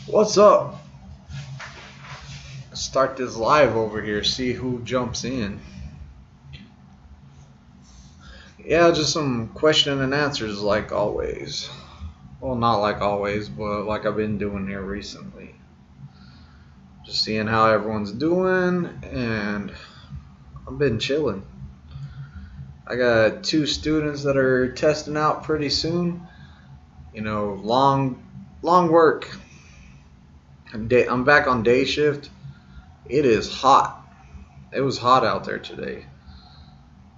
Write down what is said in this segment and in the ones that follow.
What's up? Start this live over here, see who jumps in. Yeah, just some question and answers like always. Well, not like always, but like I've been doing here recently. Just seeing how everyone's doing, and I've been chilling. I got 2 students that are testing out pretty soon. You know, long work. I'm back on day shift. It is hot. It was hot out there today.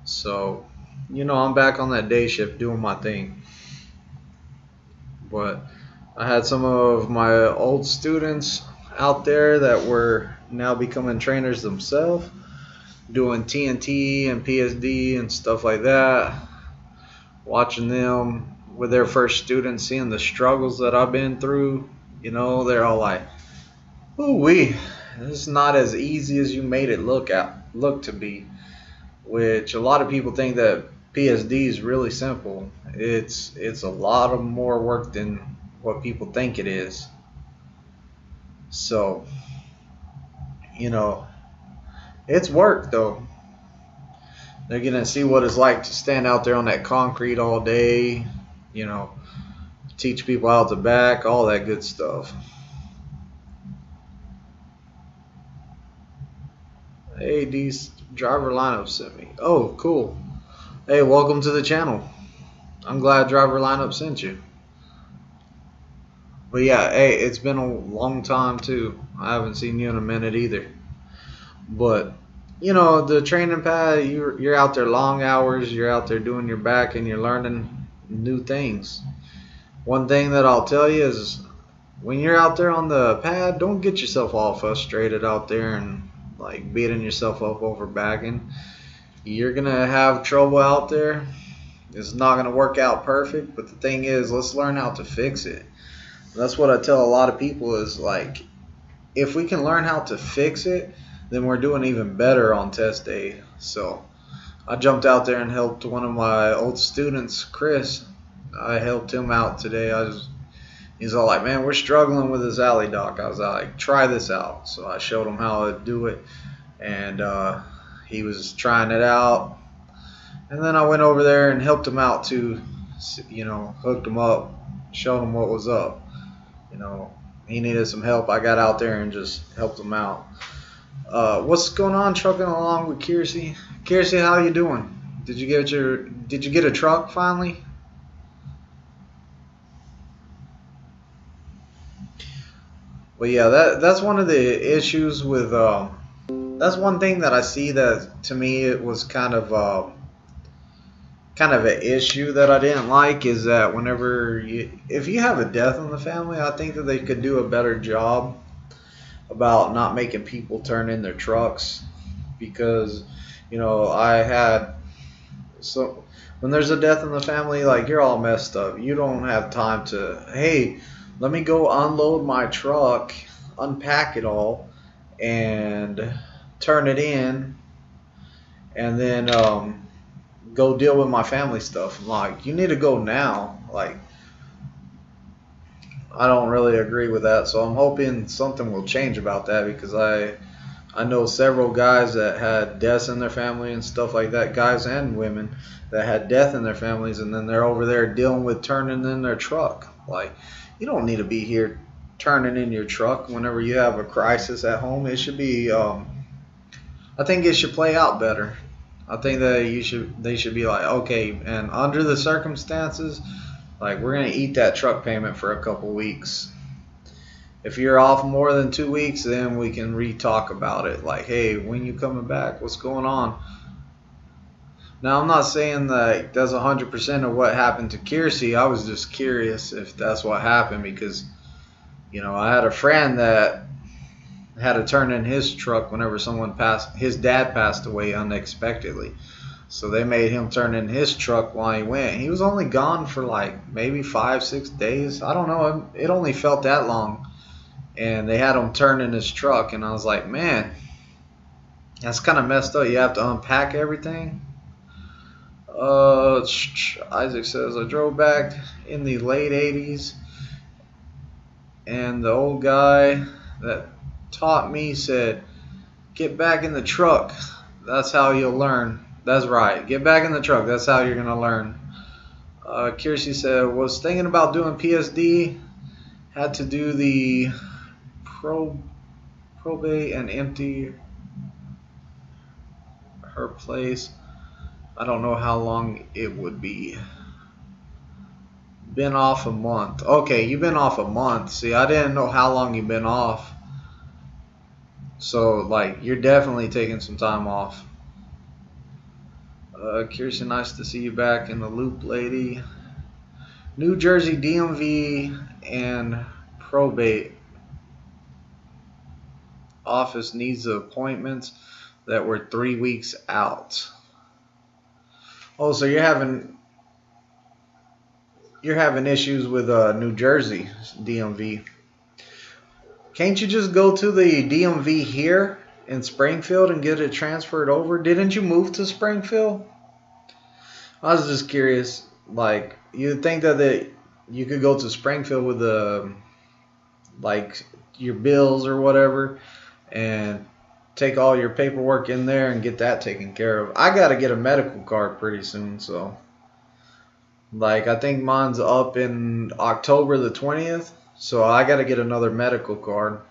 So, I'm back on that day shift doing my thing. But I had some of my old students out there that were now becoming trainers themselves, doing TNT and PSD and stuff like that. Watching them with their first students, seeing the struggles that I've been through, they're all like, "Ooh-wee, this is not as easy as you made it look to be." Which a lot of people think that PSD is really simple. It's a lot of more work than what people think it is. So, it's work though. They're gonna see what it's like to stand out there on that concrete all day, teach people out the back, all that good stuff. Hey, these driver lineup sent me. Oh, cool. Hey, welcome to the channel. I'm glad driver lineup sent you. But yeah, hey, it's been a long time too. I haven't seen you in a minute either. But the training pad, you're out there long hours. You're out there doing your back, and you're learning new things. One thing that I'll tell you is, when you're out there on the pad, don't get yourself all frustrated out there and like beating yourself up over backing. You're gonna have trouble out there. It's not gonna work out perfect, but the thing is, let's learn how to fix it. That's what I tell a lot of people is, like, if we can learn how to fix it, then we're doing even better on test day. So I jumped out there and helped one of my old students, Chris. I helped him out today. He's all like, "Man, we're struggling with this alley dock." I was like, "Try this out." So I showed him how to do it, and he was trying it out. And then I went over there and helped him out too, hooked him up, showed him what was up. He needed some help. I got out there and just helped him out. What's going on? Trucking along with Kiersey. Kiersey, how you doing? Did you get a truck finally? Well, yeah, that's one of the issues with. That's one thing that I see that to me it was kind of an issue that I didn't like, is that if you have a death in the family, I think that they could do a better job about not making people turn in their trucks, because when there's a death in the family, like, you're all messed up. You don't have time to, hey, let me go unload my truck, unpack it all, and turn it in, and then go deal with my family stuff. Like, you need to go now. Like, I don't really agree with that. So I'm hoping something will change about that, because I know several guys that had deaths in their family and stuff like that, guys and women that had death in their families, and then they're over there dealing with turning in their truck. Like, you don't need to be here turning in your truck whenever you have a crisis at home. It should be I think it should play out better. I think that they should be like, okay, and under the circumstances, like, we're gonna eat that truck payment for a couple weeks. If you're off more than 2 weeks, then we can re-talk about it. Like, hey, when you coming back? What's going on? Now, I'm not saying that that's 100% of what happened to Kiersey. I was just curious if that's what happened, because I had a friend that had to turn in his truck whenever his dad passed away unexpectedly. So they made him turn in his truck while he went. He was only gone for like maybe 5-6 days. I don't know. It only felt that long. And they had him turn in his truck. And I was like, man, that's kind of messed up. You have to unpack everything. Isaac says, I drove back in the late 80s and the old guy that taught me said, get back in the truck. That's how you'll learn. That's right. Get back in the truck. That's how you're going to learn. Kiersey said, was thinking about doing PSD. Had to do the probate and empty her place. I don't know how long it would be. Been off a month. Okay, you've been off a month. See, I didn't know how long you've been off. So, like, you're definitely taking some time off. Kirsten, nice to see you back in the loop, lady. New Jersey DMV and probate office needs the appointments that were 3 weeks out. Oh, so you're having issues with New Jersey DMV. Can't you just go to the DMV here in Springfield and get it transferred over? Didn't you move to Springfield? I was just curious. Like, you'd think that you could go to Springfield with like your bills or whatever and take all your paperwork in there and get that taken care of. I got to get a medical card pretty soon, so like I think mine's up in October the 20th, so I got to get another medical card.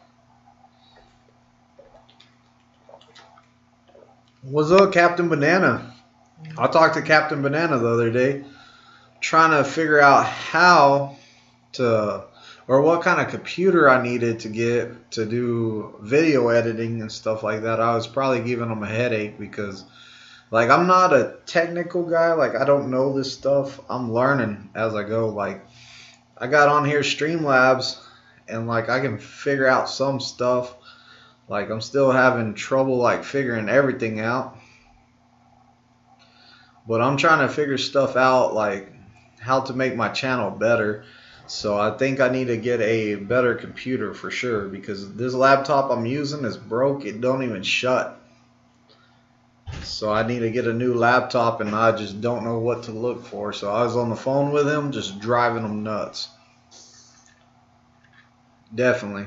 What's up, Captain Banana? I talked to Captain Banana the other day trying to figure out how to, or what kind of computer I needed to get to do video editing and stuff like that. I was probably giving them a headache because, like, I'm not a technical guy. Like, I don't know this stuff. I'm learning as I go. Like, I got on here Streamlabs, and, like, I can figure out some stuff. Like, I'm still having trouble, like, figuring everything out. But I'm trying to figure stuff out, like, how to make my channel better. So I think I need to get a better computer for sure, because this laptop I'm using is broke. It don't even shut. So I need to get a new laptop, and I just don't know what to look for. So I was on the phone with him, just driving him nuts. Definitely.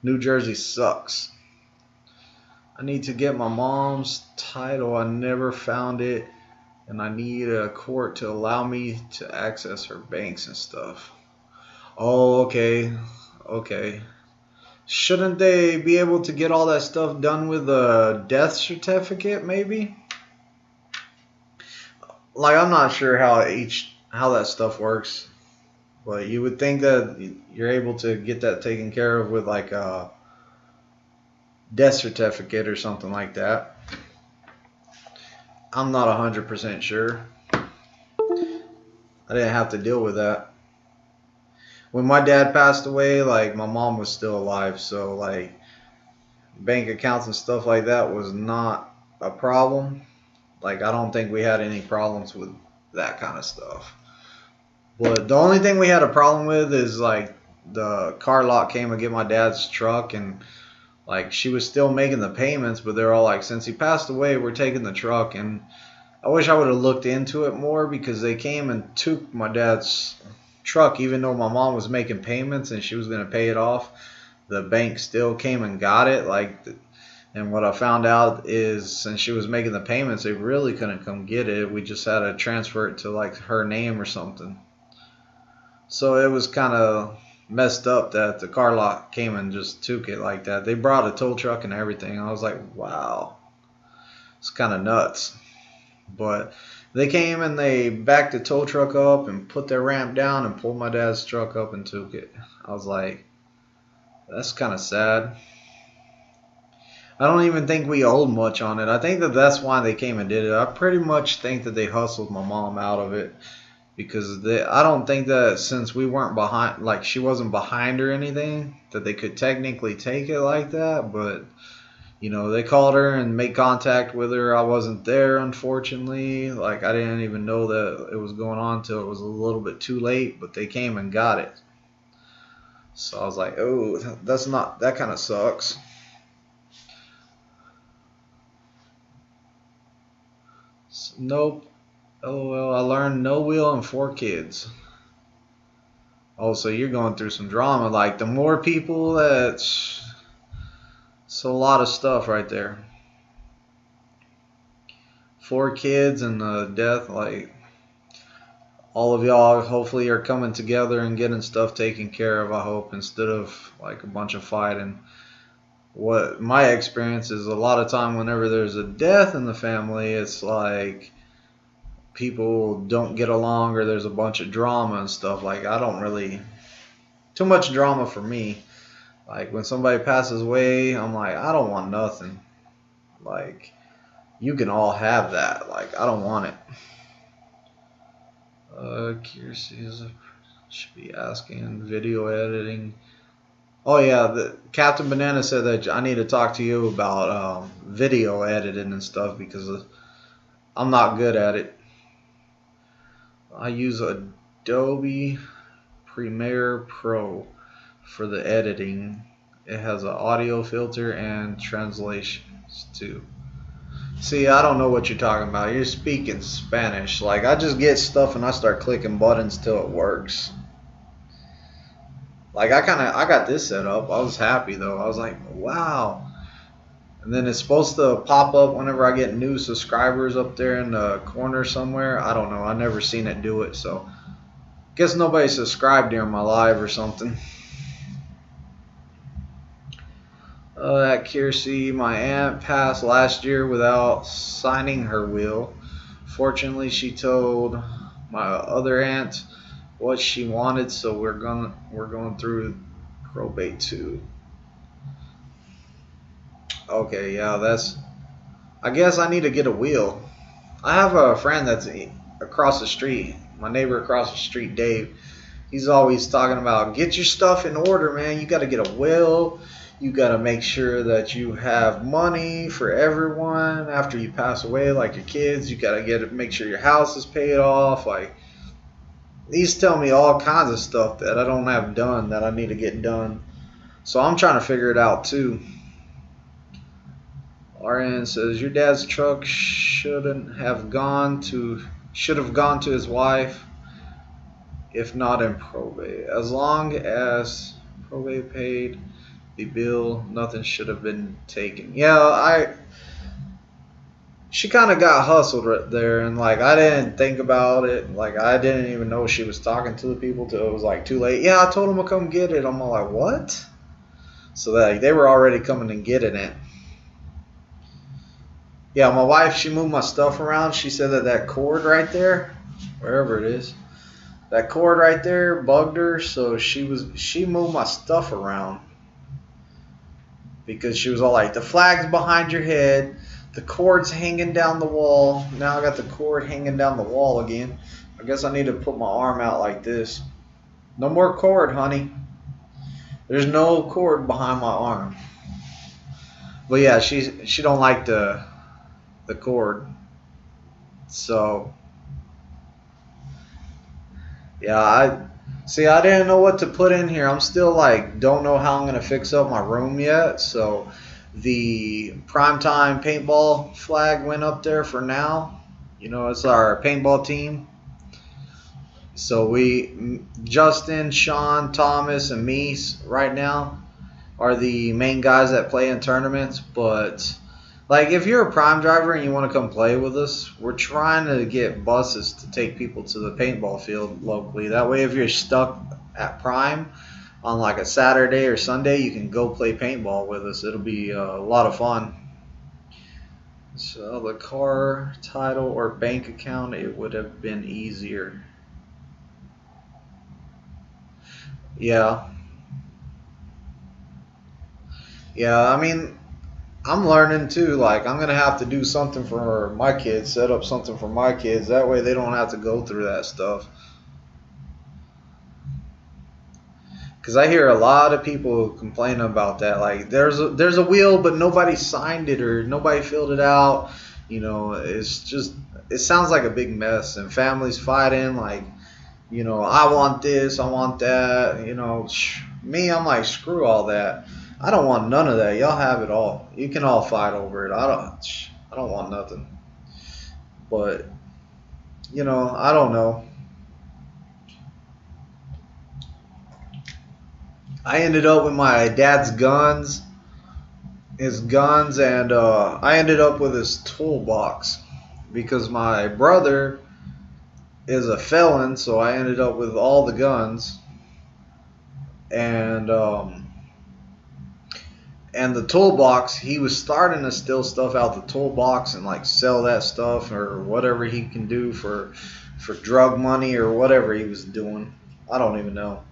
New Jersey sucks. I need to get my mom's title. I never found it. And I need a court to allow me to access her banks and stuff. Oh, okay. Okay. Shouldn't they be able to get all that stuff done with a death certificate, maybe? Like, I'm not sure how that stuff works. But you would think that you're able to get that taken care of with, like, a death certificate or something like that. I'm not 100% sure. I didn't have to deal with that. When my dad passed away, like, my mom was still alive, so, like, bank accounts and stuff like that was not a problem. Like, I don't think we had any problems with that kind of stuff. But the only thing we had a problem with is, like, the car lot came and get my dad's truck, and, like, she was still making the payments, but they're all like, since he passed away, we're taking the truck. And I wish I would have looked into it more, because they came and took my dad's truck, even though my mom was making payments and she was going to pay it off. The bank still came and got it. And what I found out is, since she was making the payments, they really couldn't come get it. We just had to transfer it to, like, her name or something. So it was kind of messed up that the car lot came and just took it like that. They brought a tow truck and everything. I was like, wow, it's kind of nuts. But they came and they backed the tow truck up and put their ramp down and pulled my dad's truck up and took it. I was like, that's kind of sad. I don't even think we owed much on it. I think that that's why they came and did it. I pretty much think that they hustled my mom out of it. Because I don't think that, since we weren't behind, like, she wasn't behind or anything, that they could technically take it like that. But, you know, they called her and made contact with her. I wasn't there, unfortunately. Like, I didn't even know that it was going on till it was a little bit too late. But they came and got it. So I was like, oh, that kind of sucks. So, nope. LOL, I learned no wheel and 4 kids. Oh, so you're going through some drama. Like, the more people, it's a lot of stuff right there. 4 kids and death. Like, all of y'all hopefully are coming together and getting stuff taken care of, I hope, instead of like a bunch of fighting. What my experience is, a lot of time whenever there's a death in the family, it's like people don't get along or there's a bunch of drama and stuff. Like, I don't really, too much drama for me. Like, when somebody passes away, I'm like, I don't want nothing. Like, you can all have that. Like, I don't want it. Accuracy should be asking video editing. Oh yeah, the Captain Banana said that I need to talk to you about video editing and stuff, because I'm not good at it. I use Adobe Premiere Pro for the editing. It has an audio filter and translations too. See, I don't know what you're talking about. You're speaking Spanish. Like, I just get stuff and I start clicking buttons till it works. Like, I got this set up. I was happy though. I was like, wow. And then it's supposed to pop up whenever I get new subscribers up there in the corner somewhere. I don't know. I never seen it do it. So, guess nobody subscribed during my live or something. Accuracy, my aunt passed last year without signing her will. Fortunately, she told my other aunt what she wanted, so we're going through probate too. Okay, yeah, I guess I need to get a will. I have a friend that's across the street, my neighbor across the street, Dave. He's always talking about, get your stuff in order, man. You got to get a will. You got to make sure that you have money for everyone after you pass away, like your kids. You got to make sure your house is paid off. Like, he's telling me all kinds of stuff that I don't have done that I need to get done. So I'm trying to figure it out too. RN says, your dad's truck should have gone to his wife, if not in probate. As long as probate paid the bill, nothing should have been taken. Yeah, she kind of got hustled right there, and like, I didn't think about it. Like, I didn't even know she was talking to the people till it was like too late. Yeah, I told them to come get it. I'm all like, what? So that they were already coming and getting it. Yeah, my wife, she moved my stuff around. She said that cord right there, wherever it is, that cord right there bugged her, so she moved my stuff around. Because she was all like, the flag's behind your head, the cord's hanging down the wall. Now I got the cord hanging down the wall again. I guess I need to put my arm out like this. No more cord, honey. There's no cord behind my arm. But yeah, she don't like the cord. So yeah, I didn't know what to put in here. I'm still like, don't know how I'm going to fix up my room yet. So the primetime paintball flag went up there for now. You know, it's our paintball team. So Justin, Sean, Thomas, and me right now are the main guys that play in tournaments. But like, if you're a prime driver and you want to come play with us, we're trying to get buses to take people to the paintball field locally. That way, if you're stuck at prime on like a Saturday or Sunday, you can go play paintball with us. It'll be a lot of fun. So the car, title, or bank account, it would have been easier. Yeah. Yeah, I mean, I'm learning too. Like, I'm gonna have to do something for my kids, set up something for my kids. That way they don't have to go through that stuff. Because I hear a lot of people complaining about that. Like, there's a will, but nobody signed it or nobody filled it out. You know, it sounds like a big mess, and families fighting. Like, you know, I want this, I want that. You know, me, I'm like, screw all that. I don't want none of that. Y'all have it all. You can all fight over it. I don't want nothing. But, you know, I don't know. I ended up with my dad's guns, and I ended up with his toolbox because my brother is a felon, so I ended up with all the guns, and the toolbox. He was starting to steal stuff out the toolbox and like sell that stuff or whatever he can do for drug money or whatever he was doing. I don't even know.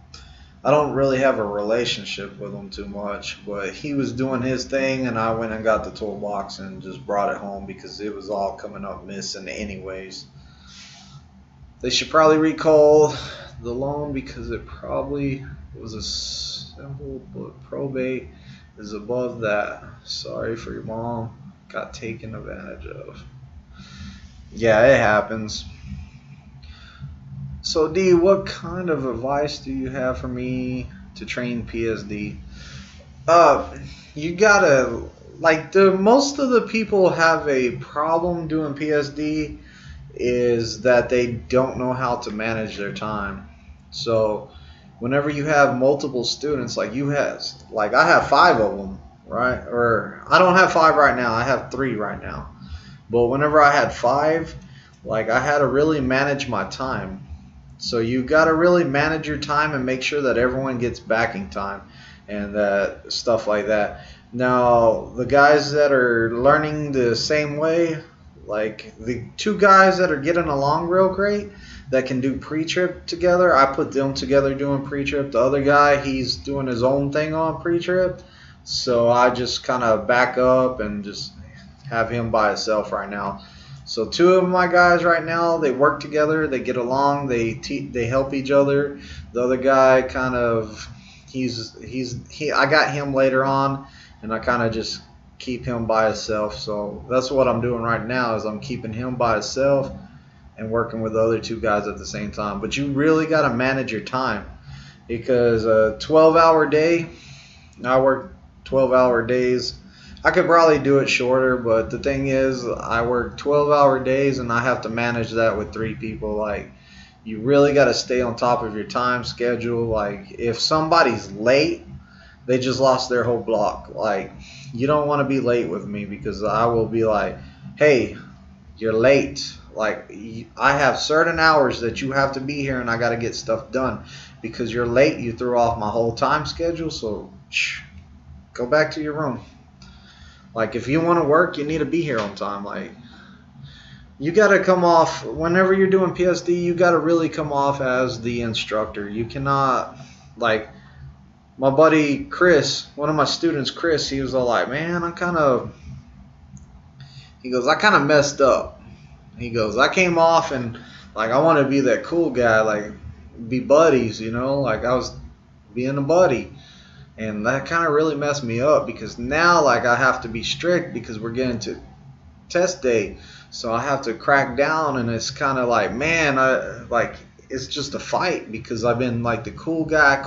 I don't really have a relationship with him too much, but he was doing his thing, and I went and got the toolbox and just brought it home because it was all coming up missing anyways. They should probably recall the loan because it probably was a simple, but probate is above that. Sorry for your mom. Got taken advantage of. Yeah, it happens. So D, what kind of advice do you have for me to train PSD? You gotta, like, most of the people have a problem doing PSD is that they don't know how to manage their time. So whenever you have multiple students, like I have 5 of them, right? Or I don't have 5 right now, I have 3 right now. But whenever I had 5, like, I had to really manage my time. So you got to really manage your time and make sure that everyone gets backing time and that stuff like that. Now, the guys that are learning the same way, like the 2 guys that are getting along real great that can do pre-trip together, I put them together doing pre-trip. The other guy, he's doing his own thing on pre-trip. So I just kind of back up and just have him by himself right now. So 2 of my guys right now, they work together, they get along, they help each other. The other guy kind of, I got him later on, and I kind of just keep him by himself. So that's what I'm doing right now, is I'm keeping him by himself and working with the other 2 guys at the same time. But you really got to manage your time, because a 12-hour day, I work 12-hour days. I could probably do it shorter, but the thing is, I work 12-hour days and I have to manage that with 3 people. Like, you really got to stay on top of your time schedule. Like, if somebody's late, they just lost their whole block. Like, you don't want to be late with me, because I will be like, hey, you're late. Like, I have certain hours that you have to be here, and I got to get stuff done. Because you're late, you threw off my whole time schedule, so go back to your room. Like, if you want to work, you need to be here on time. Like, you got to come off, whenever you're doing PSD, you got to really come off as the instructor. You cannot, like, my buddy Chris, one of my students, Chris, he was all like, man, I kind of messed up. He goes, I came off and, like, I want to be that cool guy, like, be buddies, you know, like I was being a buddy. And that kind of really messed me up, because now, like, I have to be strict because we're getting to test day. So I have to crack down, and it's kind of like, man, it's just a fight, because I've been like the cool guy,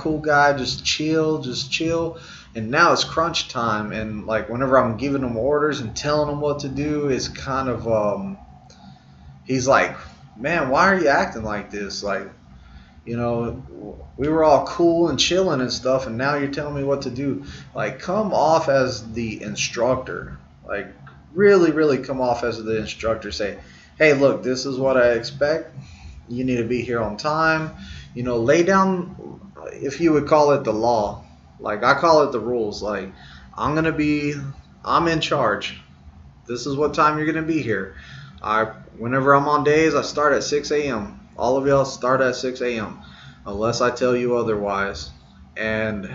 just chill. And now it's crunch time. And like, whenever I'm giving him orders and telling him what to do, it's kind of, he's like, man, why are you acting like this? Like, you know, we were all cool and chilling and stuff, and now you're telling me what to do. Like, come off as the instructor. Like, really come off as the instructor. Say, hey, look, this is what I expect. You need to be here on time. You know, lay down, if you would call it the law. Like, I call it the rules. Like, I'm in charge. This is what time you're going to be here. Whenever I'm on days, I start at 6 a.m. All of y'all start at 6 a.m. unless I tell you otherwise. And,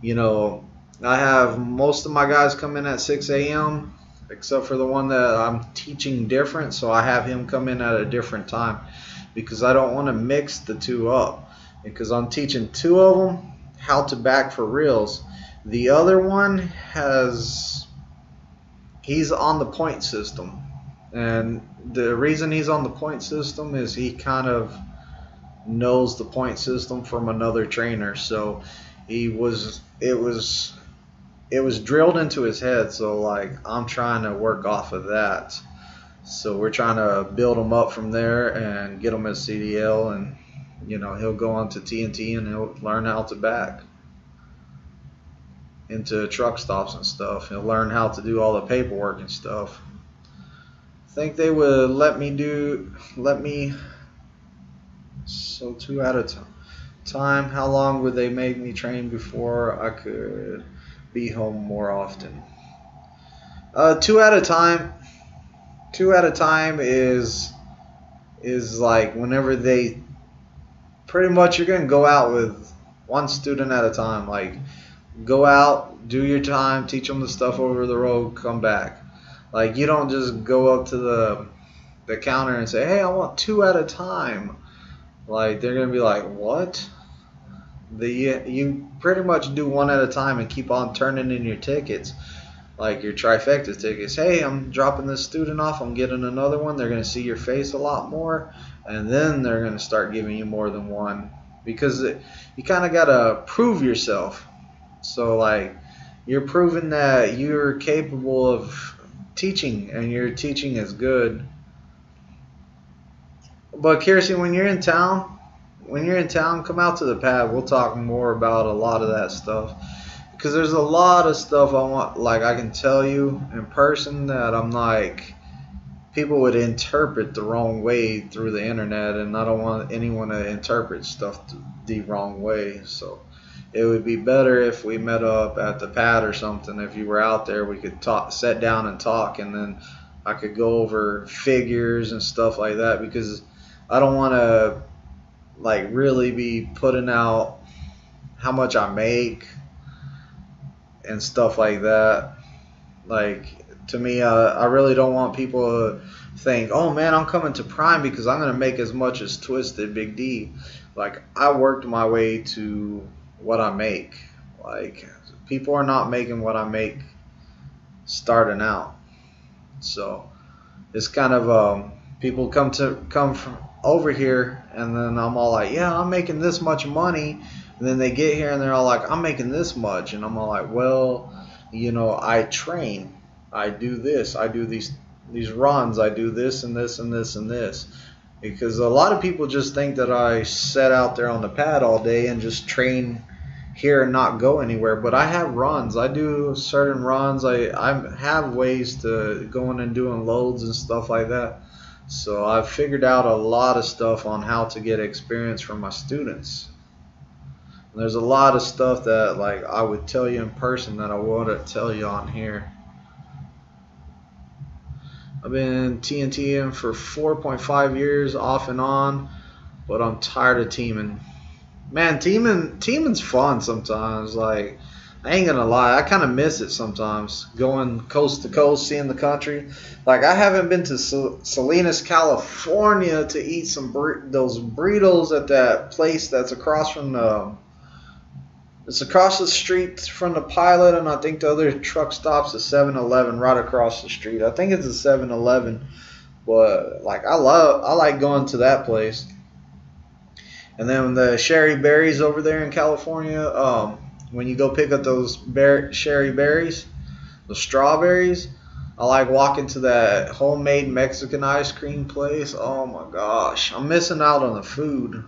you know, I have most of my guys come in at 6 a.m. except for the one that I'm teaching different. So I have him come in at a different time, because I don't want to mix the 2 up. Because I'm teaching 2 of them how to back for reals. The other one he's on the point system. And the reason he's on the point system is he kind of knows the point system from another trainer. So it was drilled into his head. So, like, I'm trying to work off of that. So we're trying to build him up from there and get him at CDL, and, you know, he'll go on to TNT and he'll learn how to back. into truck stops and stuff. He'll learn how to do all the paperwork and stuff. I think they would let me, so 2 at a time. How long would they make me train before I could be home more often? 2 at a time. 2 at a time is like whenever they, pretty much you're gonna go out with 1 student at a time. Like, go out, do your time, teach them the stuff over the road, come back. Like, you don't just go up to the counter and say, hey, I want 2 at a time. Like, they're gonna be like, what? You pretty much do 1 at a time and keep on turning in your tickets, like your trifecta tickets. Hey, I'm dropping this student off, I'm getting another one. They're gonna see your face a lot more, and then they're gonna start giving you more than 1, because you kind of gotta prove yourself. So like, you're proving that you're capable of teaching, and your teaching is good. But Kirsten, when you're in town, come out to the pad. We'll talk more about a lot of that stuff, because there's a lot of stuff I can tell you in person that I'm like, people would interpret the wrong way through the internet, and I don't want anyone to interpret stuff the wrong way. So it would be better if we met up at the pad or something. If you were out there, we could sit down and talk, and then I could go over figures and stuff like that, because I don't want to like really be putting out how much I make and stuff like that. Like, to me, I really don't want people to think, oh man, I'm coming to Prime because I'm gonna make as much as Twizted Big D. Like, I worked my way to what I make. Like, people are not making what I make starting out. So it's kind of people come from over here, and then I'm all like, yeah, I'm making this much money, and then they get here and they're all like, I'm making this much, and I'm all like, well, you know, I train, I do this, I do these runs, I do this and this and this and this. Because a lot of people just think that I sit out there on the pad all day and just train here and not go anywhere. But I have runs, I do certain runs, I have ways to going and doing loads and stuff like that. So I've figured out a lot of stuff on how to get experience from my students. And there's a lot of stuff that like I would tell you in person that I wouldn't tell you on here. I've been TNTing for 4.5 years off and on, but I'm tired of teaming. Man, teaming's fun sometimes. Like, I ain't gonna lie, I kind of miss it sometimes, going coast to coast, seeing the country. Like, I haven't been to Salinas, California to eat those burritos at that place that's across from it's across the street from the Pilot, and I think the other truck stop's a 7-Eleven right across the street. I think it's a 7-Eleven, but like, I like going to that place. And then the Sherry Berries over there in California, when you go pick up those sherry berries, the strawberries, I like walking to that homemade Mexican ice cream place. Oh my gosh, I'm missing out on the food.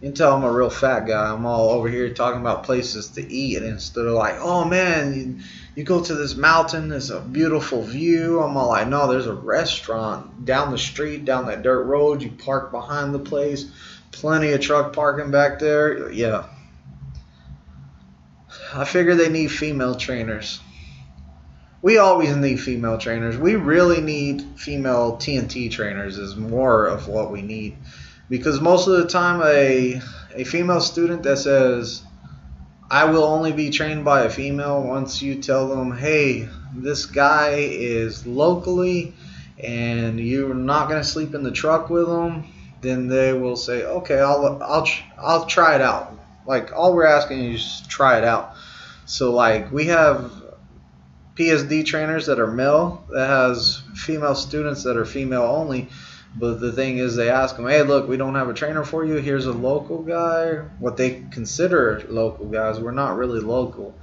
You can tell I'm a real fat guy. I'm all over here talking about places to eat, and instead of like, oh man, you go to this mountain, it's a beautiful view. I'm all like, no, there's a restaurant down the street, down that dirt road. You park behind the place, plenty of truck parking back there. Yeah. I figure they need female trainers. We always need female trainers. We really need female TNT trainers is more of what we need. Because most of the time a female student that says, I will only be trained by a female, once you tell them, hey, this guy is locally and you're not going to sleep in the truck with him, then they will say, okay, I'll try it out. Like, all we're asking is just try it out. So like, we have PSD trainers that are male, that has female students that are female only. But the thing is, they ask them, hey, look, we don't have a trainer for you. Here's a local guy. What they consider local guys. We're not really local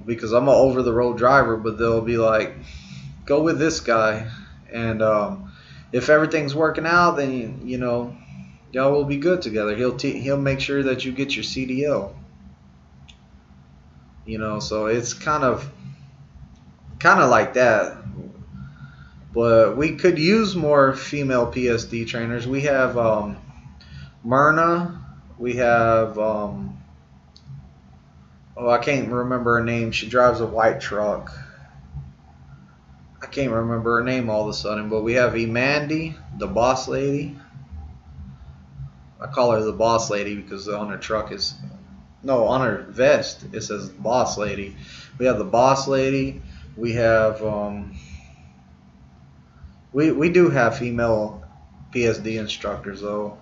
because I'm an over-the-road driver, but they'll be like, go with this guy. And if everything's working out, then, you know, y'all will be good together. He'll make sure that you get your CDL. you know, so it's kind of like that. But we could use more female PSD trainers. We have Myrna. We have oh, I can't remember her name. She drives a white truck. I can't remember her name all of a sudden. But we have Emandy, the boss lady. I call her the boss lady because on her truck is, no, on her vest it says boss lady. We have the boss lady. We have we do have female PSD instructors though.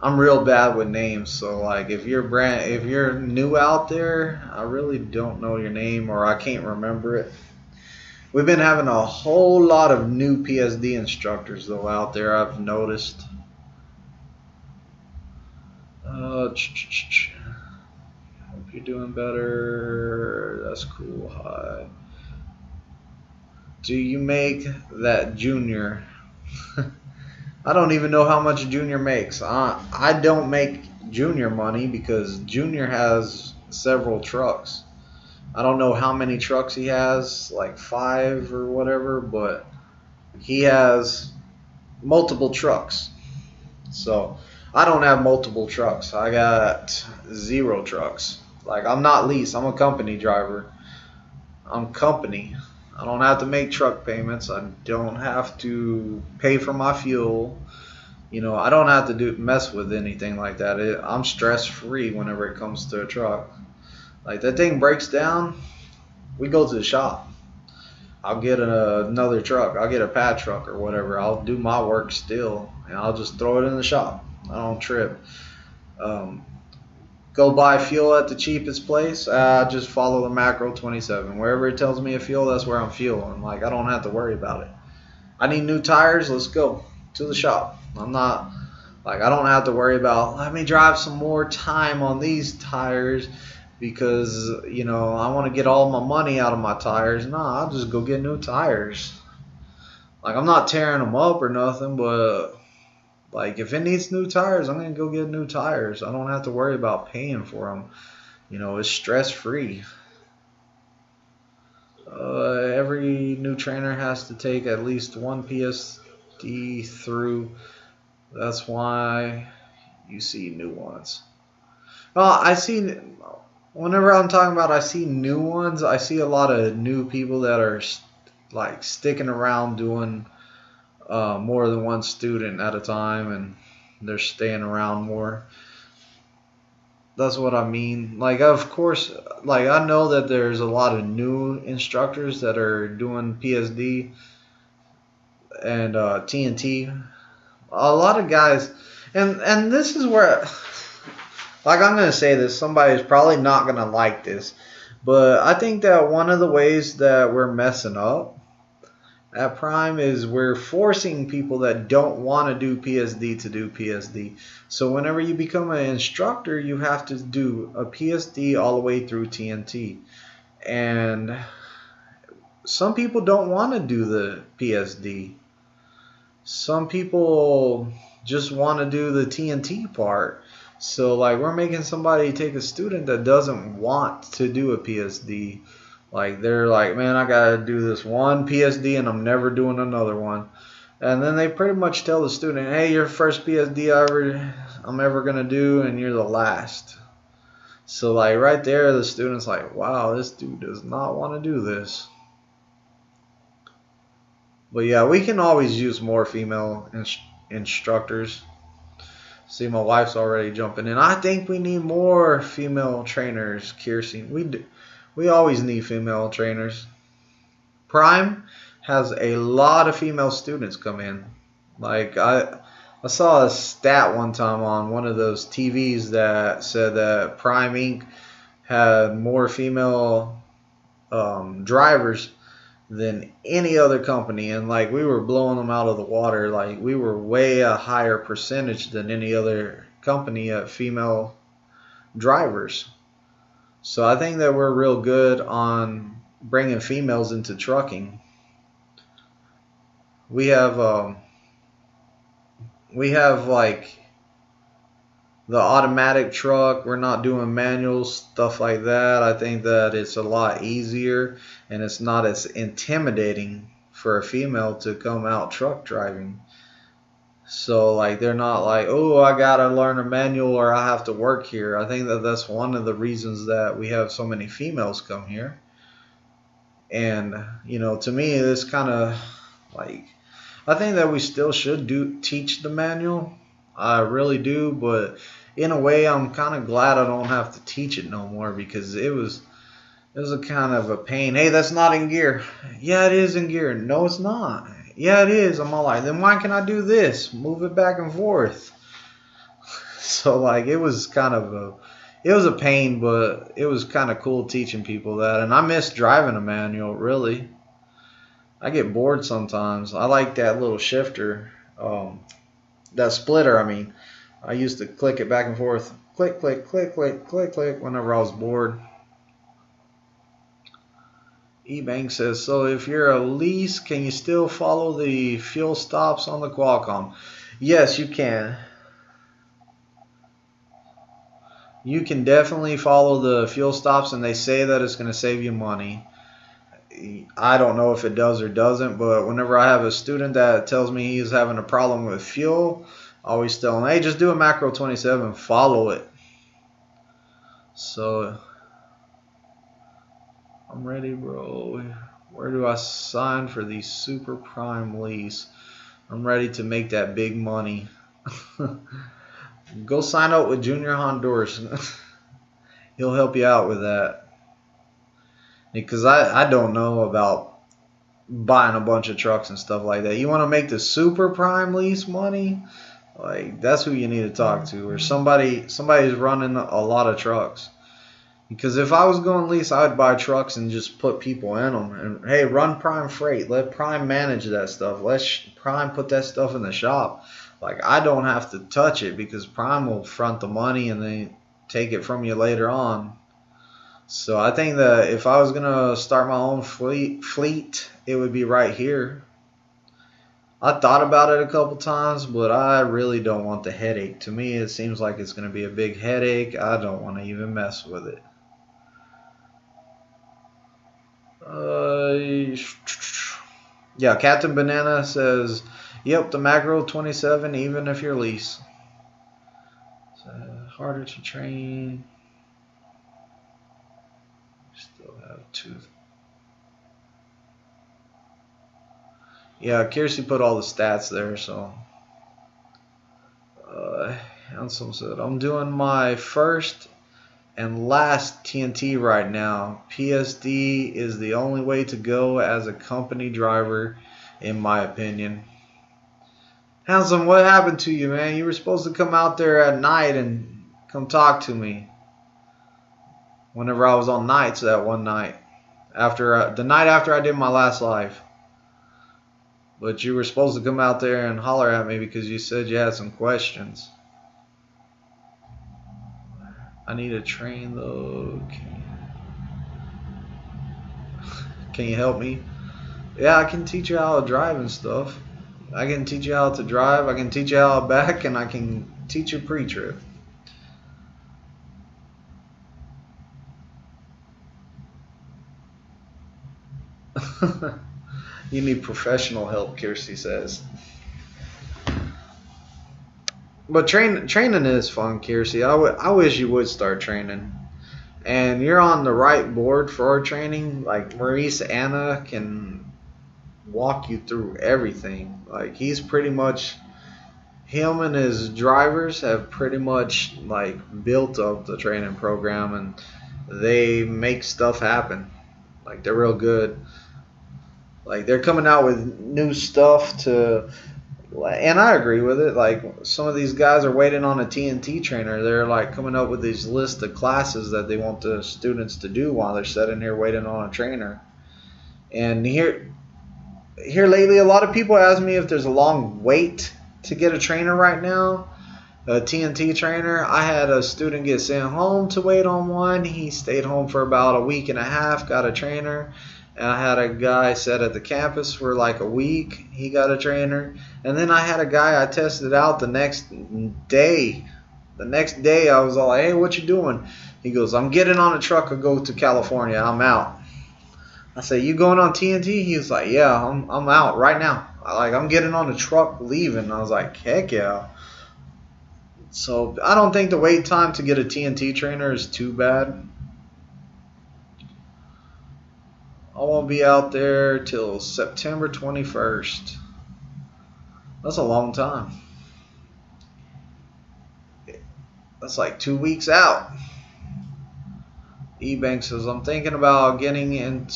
I'm real bad with names, so like if you're new out there, I really don't know your name or I can't remember it. We've been having a whole lot of new PSD instructors though out there, I've noticed. Hope you're doing better. That's cool. Hi. Do you make that Junior? I don't even know how much Junior makes. I don't make Junior money because Junior has several trucks. I don't know how many trucks he has, like 5 or whatever, but he has multiple trucks. So I don't have multiple trucks. I got 0 trucks. Like, I'm not Lease. I'm a company driver. I'm company. I don't have to make truck payments. I don't have to pay for my fuel. You know, I don't have to mess with anything like that. I'm stress free whenever it comes to a truck. Like, that thing breaks down, we go to the shop. I'll get another truck. I'll get a pad truck or whatever. I'll do my work still, and I'll just throw it in the shop. I don't trip. Go buy fuel at the cheapest place. Just follow the macro 27. Wherever it tells me to fuel, that's where I'm fueling. Like, I don't have to worry about it. I need new tires. Let's go to the shop. I'm not like, I don't have to worry about, let me drive some more time on these tires because, you know, I want to get all my money out of my tires. No, I'll just go get new tires. Like, I'm not tearing them up or nothing, but like, if it needs new tires, I'm going to go get new tires. I don't have to worry about paying for them. You know, it's stress-free. Every new trainer has to take at least 1 PSD through. That's why you see new ones. Well, I see, whenever I'm talking about I see new ones, I see a lot of new people that are like sticking around doing more than one student at a time, and they're staying around more. That's what I mean. Like, of course, like, I know that there's a lot of new instructors that are doing PSD and TNT. A lot of guys, and this is where, like, I'm gonna say this, somebody's probably not gonna like this, but I think that one of the ways that we're messing up at Prime is we're forcing people that don't want to do PSD to do PSD. So whenever you become an instructor, you have to do a PSD all the way through TNT. And some people don't want to do the PSD. Some people just want to do the TNT part. So, like, we're making somebody take a student that doesn't want to do a PSD. Like, they're like, man, I gotta do this one PSD and I'm never doing another one. And then they pretty much tell the student, hey, you're the first PSD I'm ever gonna do, and you're the last. So, like, right there, the student's like, wow, this dude does not want to do this. But yeah, we can always use more female instructors. See, my wife's already jumping in. I think we need more female trainers, Kirsten. We always need female trainers. Prime has a lot of female students come in. Like, I saw a stat one time on one of those TVs that said that Prime Inc. had more female drivers than any other company, and like, we were blowing them out of the water. Like, we were way a higher percentage than any other company at female drivers. So I think that we're real good on bringing females into trucking. We have like the automatic truck. We're not doing manual stuff like that. I think that it's a lot easier and it's not as intimidating for a female to come out truck driving. So like they're not like, oh, I gotta learn a manual or I have to work here. I think that that's one of the reasons that we have so many females come here. And you know, to me, this kind of like, I think that we still should teach the manual. I really do, but in a way, I'm kind of glad I don't have to teach it no more, because it was a kind of a pain. Hey, that's not in gear. Yeah, it is in gear. No, it's not. Yeah, it is. I'm all like, then why can I do this? Move it back and forth. So like it was kind of a pain, but it was kind of cool teaching people that. And I miss driving a manual, really. I get bored sometimes. I like that little shifter, that splitter. I mean, I used to click it back and forth, click, click, click, click, click, click, whenever I was bored. eBank says, so if you're a lease, can you still follow the fuel stops on the Qualcomm? Yes, you can. You can definitely follow the fuel stops, and they say that it's going to save you money. I don't know if it does or doesn't, but whenever I have a student that tells me he's having a problem with fuel, I always tell him, hey, just do a macro 27, follow it. So I'm ready, bro. Where do I sign for the super prime lease? I'm ready to make that big money. Go sign up with Junior Honduras. He'll help you out with that. Because I don't know about buying a bunch of trucks and stuff like that. You want to make the super prime lease money? Like, that's who you need to talk to. Or somebody's running a lot of trucks. Because if I was going lease, I would buy trucks and just put people in them. And hey, run Prime Freight. Let Prime manage that stuff. Let Prime put that stuff in the shop. Like, I don't have to touch it, because Prime will front the money and then take it from you later on. So I think that if I was going to start my own fleet, it would be right here. I thought about it a couple times, but I really don't want the headache. To me, it seems like it's going to be a big headache. I don't want to even mess with it. Yeah, Captain Banana says, yep, the macro 27, even if you're lease. It's harder to train. Still have two. Yeah, Kiersey put all the stats there, so. Handsome said, I'm doing my first and last TNT right now. PSD is the only way to go as a company driver, in my opinion. Handsome, what happened to you, man? You were supposed to come out there at night and come talk to me. Whenever I was on nights that one night. After the night after I did my last live. But you were supposed to come out there and holler at me because you said you had some questions. I need a train though. Can you help me? Yeah, I can teach you how to drive and stuff. I can teach you how to drive. I can teach you how to back, and I can teach you pre-trip. You need professional help, Kirsty says. But training is fun, Kirsty. I wish you would start training. And you're on the right board for training. Like Maurice Anna can walk you through everything. Like he's pretty much, him and his drivers have pretty much like built up the training program, and they make stuff happen. Like they're real good. Like they're coming out with new stuff to, and I agree with it. Like some of these guys are waiting on a TNT trainer. They're like coming up with these list of classes that they want the students to do while they're sitting here waiting on a trainer. And here lately, a lot of people ask me if there's a long wait to get a trainer right now, a TNT trainer. I had a student get sent home to wait on one. He stayed home for about a week and a half, got a trainer. And I had a guy set at the campus for like a week. He got a trainer. And then I had a guy I tested out the next day. The next day I was all like, hey, what you doing? He goes, I'm getting on a truck to go to California. I'm out. I said, you going on TNT? He was like, yeah, I'm out right now. I'm getting on a truck leaving. I was like, heck yeah. So I don't think the wait time to get a TNT trainer is too bad. I won't be out there till September 21st. That's a long time. That's like 2 weeks out. E-Bank says, I'm thinking about getting an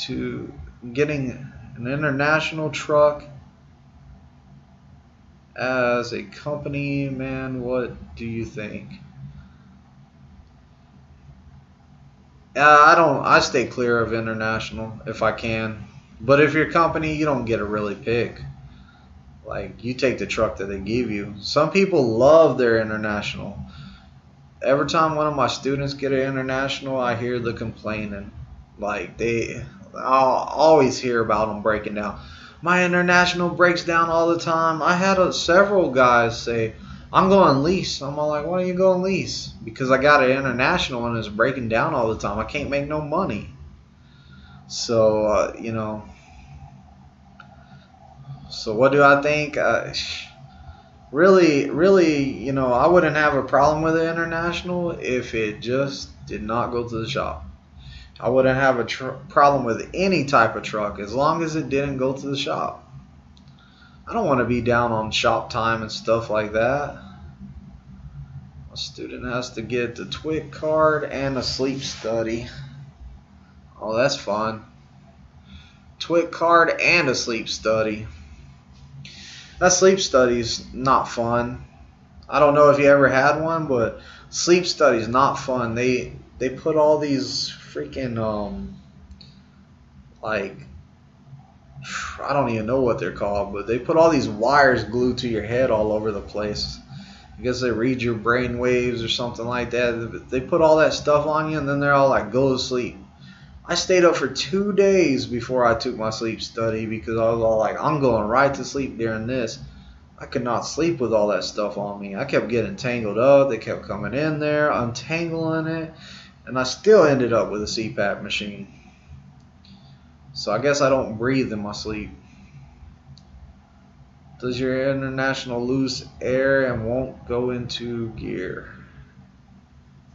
international truck as a company man. What do you think? I stay clear of international if I can. But if you're company, you don't get to really pick. Like, you take the truck that they give you. Some people love their international. Every time one of my students get an international, I hear the complaining. Like, I'll always hear about them breaking down. My international breaks down all the time. I had several guys say, I'm going lease. I'm all like, why are you going lease? Because I got an international and it's breaking down all the time. I can't make no money. So, you know. So what do I think? Really, you know, I wouldn't have a problem with an international if it just did not go to the shop. I wouldn't have a problem with any type of truck as long as it didn't go to the shop. I don't want to be down on shop time and stuff like that. A student has to get the TWIC card and a sleep study. Oh, that's fun. TWIC card and a sleep study. That sleep study's not fun. I don't know if you ever had one, but sleep study's not fun. They put all these freaking like, I don't even know what they're called, but they put all these wires glued to your head all over the place. I guess they read your brain waves or something like that. They put all that stuff on you, and then they're all like, go to sleep. I stayed up for 2 days before I took my sleep study because I was all like, I'm going right to sleep during this. I could not sleep with all that stuff on me. I kept getting tangled up. They kept coming in there, untangling it, and I still ended up with a CPAP machine. So I guess I don't breathe in my sleep. Does your international lose air and won't go into gear?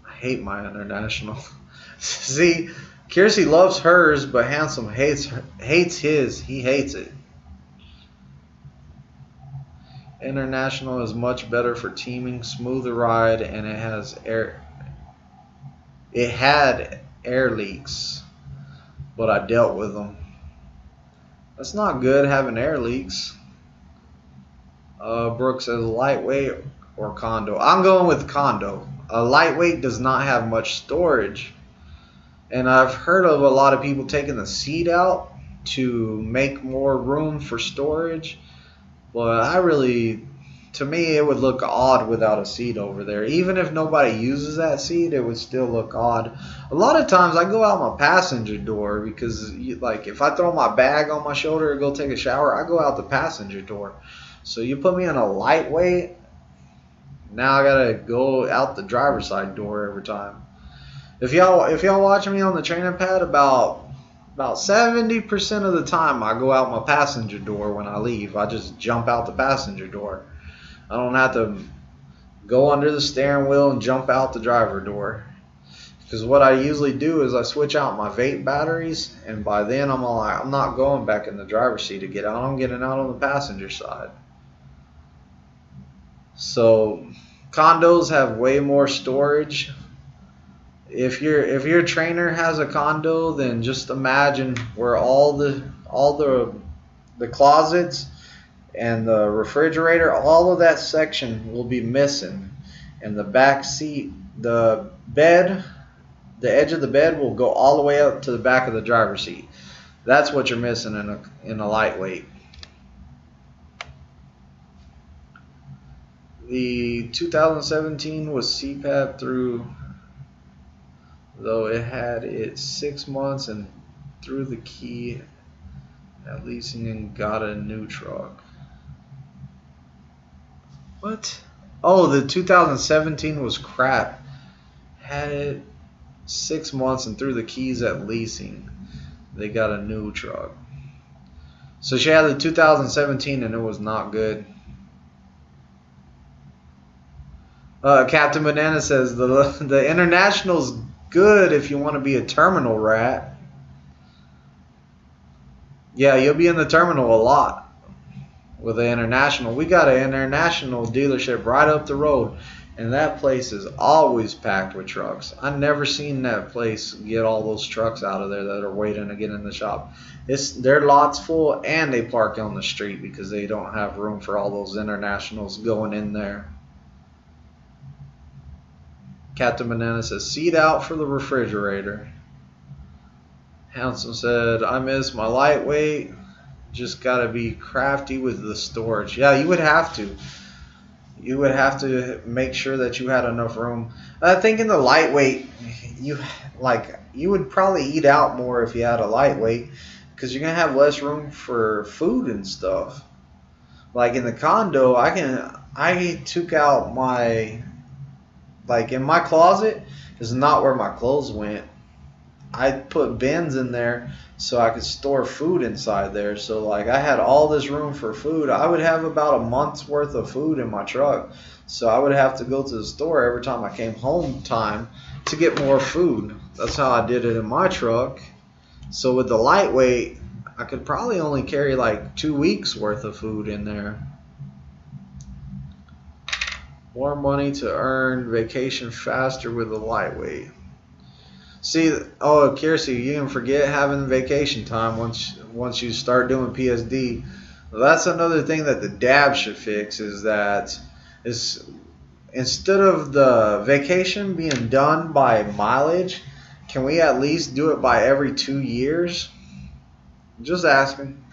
I hate my international. See, Kiersey loves hers, but Handsome hates his. He hates it. International is much better for teaming, smoother ride, and it has air. It had air leaks, but I dealt with them. That's not good having air leaks. Brooke says lightweight or condo. I'm going with condo. A lightweight does not have much storage. And I've heard of a lot of people taking the seat out to make more room for storage. But to me, it would look odd without a seat over there. Even if nobody uses that seat, it would still look odd. A lot of times I go out my passenger door because, like, if I throw my bag on my shoulder and go take a shower, I go out the passenger door. So you put me in a lightweight, now I gotta go out the driver's side door every time. If y'all watching me on the training pad, about 70% of the time I go out my passenger door when I leave. I just jump out the passenger door. I don't have to go under the steering wheel and jump out the driver door. Because what I usually do is I switch out my vape batteries, and by then I'm not going back in the driver's seat to get out. I'm getting out on the passenger side. So condos have way more storage. If your trainer has a condo, then just imagine where all the closets and the refrigerator, all of that section will be missing, and the back seat, the bed, the edge of the bed will go all the way up to the back of the driver's seat. That's what you're missing in a lightweight. The 2017 was CPAP through, though it had it 6 months, and threw the key at leasing and got a new truck. What? Oh, the 2017 was crap. Had it 6 months and threw the keys at leasing. They got a new truck. So she had the 2017 and it was not good. Captain Banana says the International's good if you want to be a terminal rat. Yeah, you'll be in the terminal a lot with the International. We got an International dealership right up the road, and that place is always packed with trucks. I've never seen that place get all those trucks out of there that are waiting to get in the shop. Their lot's full, and they park on the street because they don't have room for all those Internationals going in there. Captain Banana says, seat out for the refrigerator. Hanson said, I miss my lightweight. Just got to be crafty with the storage. Yeah, you would have to. You would have to make sure that you had enough room. I think in the lightweight, you would probably eat out more if you had a lightweight, because you're going to have less room for food and stuff. Like in the condo, I took out my, like in my closet is not where my clothes went. I put bins in there so I could store food inside there. So like I had all this room for food. I would have about a month's worth of food in my truck. So I would have to go to the store every time I came home time to get more food. That's how I did it in my truck. So with the lightweight, I could probably only carry like 2 weeks worth of food in there. More money to earn, vacation faster with the lightweight. See, oh, Kiersey, you can forget having vacation time once you start doing PSD. Well, that's another thing that the DAB should fix, is that instead of the vacation being done by mileage, can we at least do it by every 2 years? Just asking.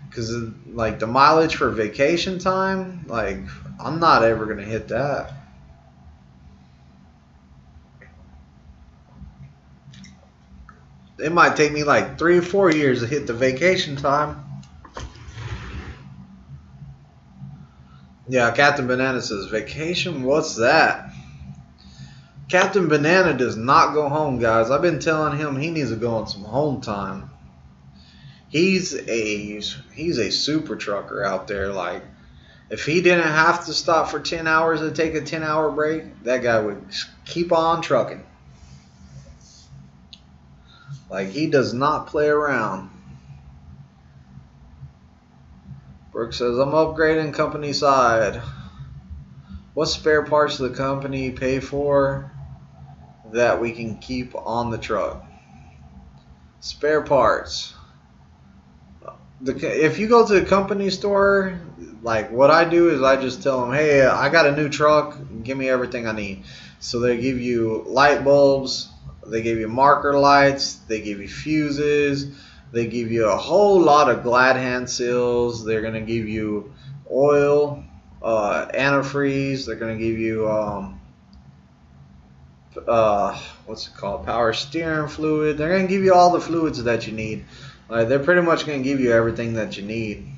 Because like the mileage for vacation time, like I'm not ever going to hit that. It might take me like 3 or 4 years to hit the vacation time. Yeah, Captain Banana says, vacation, what's that? Captain Banana does not go home, guys. I've been telling him he needs to go on some home time. He's a super trucker out there. Like, if he didn't have to stop for 10 hours to take a 10-hour break, that guy would keep on trucking. Like, he does not play around. Brooke says, I'm upgrading company side. What spare parts does the company pay for that we can keep on the truck? Spare parts. If you go to the company store, like what I do is I just tell them, hey, I got a new truck. Give me everything I need. So they give you light bulbs. They give you marker lights, they give you fuses, they give you a whole lot of glad hand seals, they're going to give you oil, antifreeze, they're going to give you, what's it called, power steering fluid. They're going to give you all the fluids that you need. They're pretty much going to give you everything that you need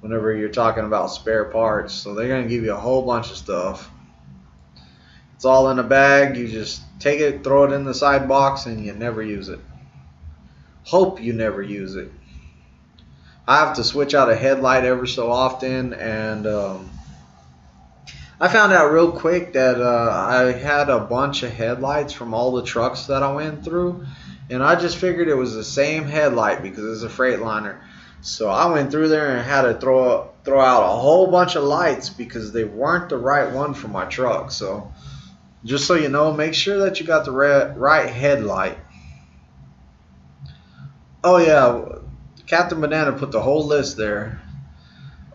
whenever you're talking about spare parts. So they're going to give you a whole bunch of stuff. It's all in a bag. You just take it, throw it in the side box, and you never use it. Hope you never use it. I have to switch out a headlight ever so often, and I found out real quick that I had a bunch of headlights from all the trucks that I went through, and I just figured it was the same headlight because it's a Freightliner. So I went through there and had to throw out a whole bunch of lights because they weren't the right one for my truck. So just so you know, make sure that you got the right headlight. Oh yeah, Captain Banana put the whole list there.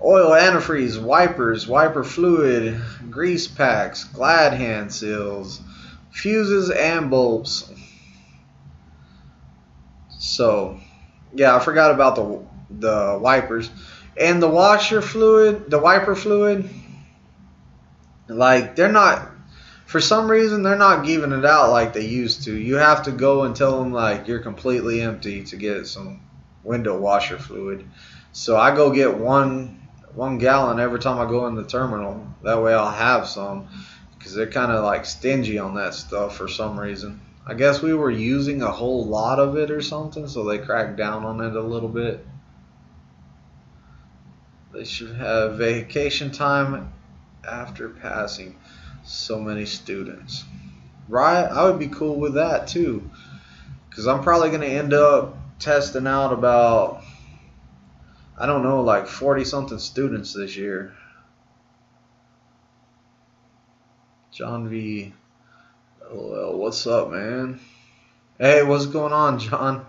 Oil, antifreeze, wipers, wiper fluid, grease packs, glad hand seals, fuses, and bulbs. So, yeah, I forgot about the wipers. And the washer fluid, the wiper fluid, like they're not... For some reason, they're not giving it out like they used to. You have to go and tell them like you're completely empty to get some window washer fluid. So I go get one 1 gallon every time I go in the terminal. That way I'll have some, because they're kind of like stingy on that stuff for some reason. I guess we were using a whole lot of it or something, so they cracked down on it a little bit. They should have vacation time after passing so many students. Right? I would be cool with that too, because I'm probably going to end up testing out about, I don't know, like 40 something students this year. John V. LOL, what's up, man? Hey, what's going on, John?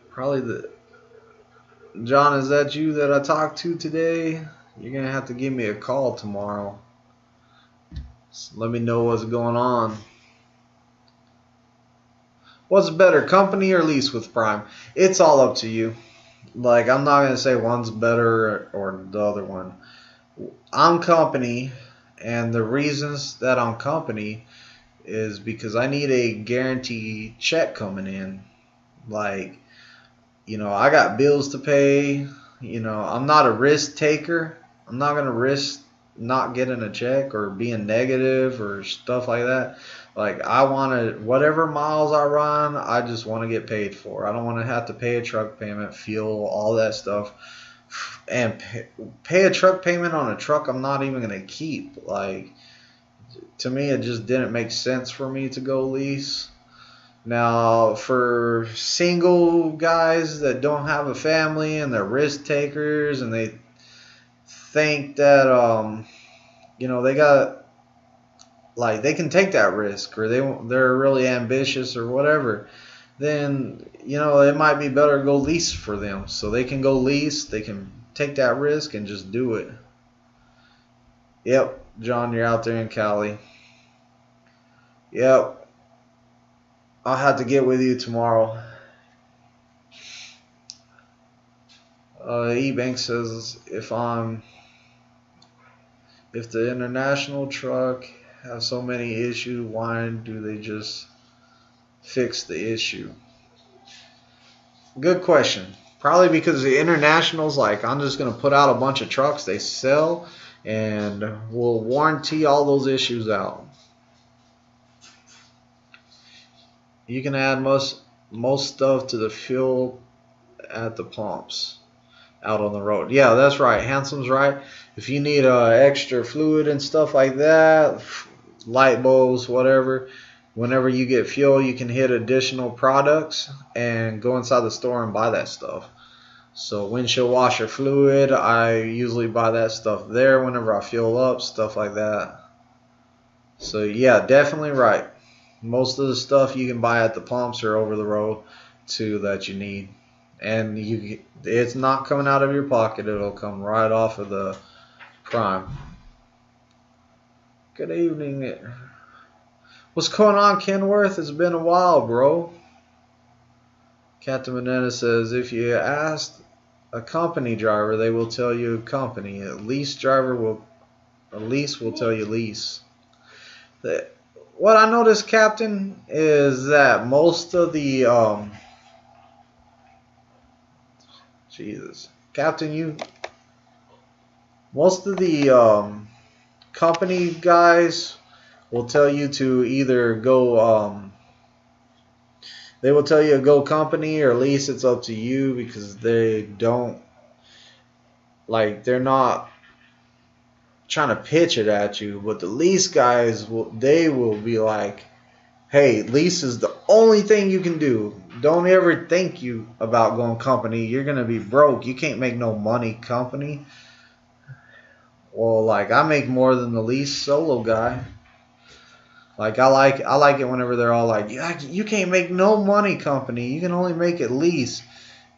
Probably the... John, is that you that I talked to today? You're going to have to give me a call tomorrow. So let me know what's going on. What's better, company or lease with Prime? It's all up to you. Like, I'm not going to say one's better or the other one. I'm company, and the reasons that I'm company is because I need a guaranteed check coming in. Like, you know, I got bills to pay. You know, I'm not a risk taker. I'm not going to risk not getting a check or being negative or stuff like that. Like, I want to, whatever miles I run, I just want to get paid for. I don't want to have to pay a truck payment, fuel, all that stuff. And pay a truck payment on a truck I'm not even going to keep. Like, to me, it just didn't make sense for me to go lease. Now, for single guys that don't have a family and they're risk takers and they think that, you know, they got, like, they can take that risk, or they're really ambitious or whatever, then, you know, it might be better to go lease for them. So they can go lease, they can take that risk and just do it. Yep, John, you're out there in Cali. Yep. I'll have to get with you tomorrow. eBank says if the international truck have so many issues, why do they just fix the issue? Good question. Probably because the international's like, I'm just going to put out a bunch of trucks they sell and we'll warranty all those issues out. You can add most stuff to the fuel at the pumps out on the road. Yeah, that's right. Handsome's right. If you need extra fluid and stuff like that, light bulbs, whatever, whenever you get fuel, you can hit additional products and go inside the store and buy that stuff. So windshield washer fluid, I usually buy that stuff there whenever I fuel up, stuff like that. So yeah, definitely right. Most of the stuff you can buy at the pumps or over the road too that you need. And it's not coming out of your pocket. It'll come right off of the Prime. Good evening. What's going on, Kenworth? It's been a while, bro. Captain Banana says, if you ask a company driver, they will tell you company. A lease will tell you lease. What I noticed, Captain, is that most of the most of the company guys will tell you to either go they will tell you to go company or lease. It's up to you, because they don't, like, they're not trying to pitch it at you. But the lease guys will be like, hey, lease is the only thing you can do. Don't ever think about going company. You're gonna be broke. You can't make no money company. Well, like, I make more than the lease solo guy. Like, I like it whenever they're all like, yeah, you can't make no money company. You can only make it lease.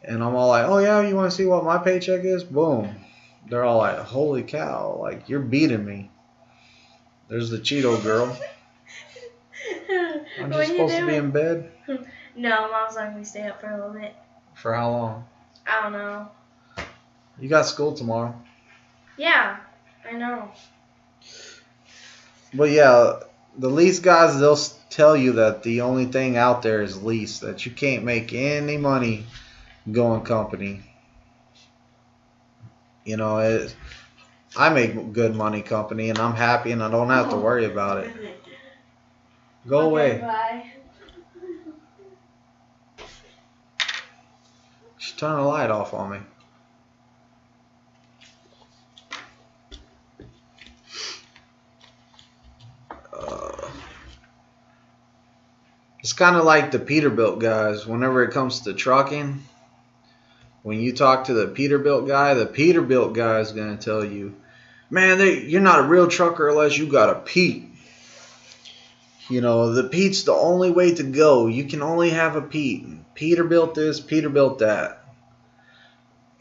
And I'm all like, oh yeah, you want to see what my paycheck is? Boom. They're all like, holy cow, like, you're beating me. There's the Cheeto girl. I'm just supposed to be in bed? No, Mom's letting me stay up for a little bit. For how long? I don't know. You got school tomorrow. Yeah, I know. But yeah, the lease guys, they'll tell you that the only thing out there is lease, that you can't make any money going company. You know, I make good money company, and I'm happy, and I don't have to worry about it. Go away. Bye. Just turn the light off on me. It's kind of like the Peterbilt guys. Whenever it comes to trucking, when you talk to the Peterbilt guy is going to tell you, man, you're not a real trucker unless you got a Pete. You know, the Pete's the only way to go. You can only have a Pete. Peterbilt this, Peterbilt that.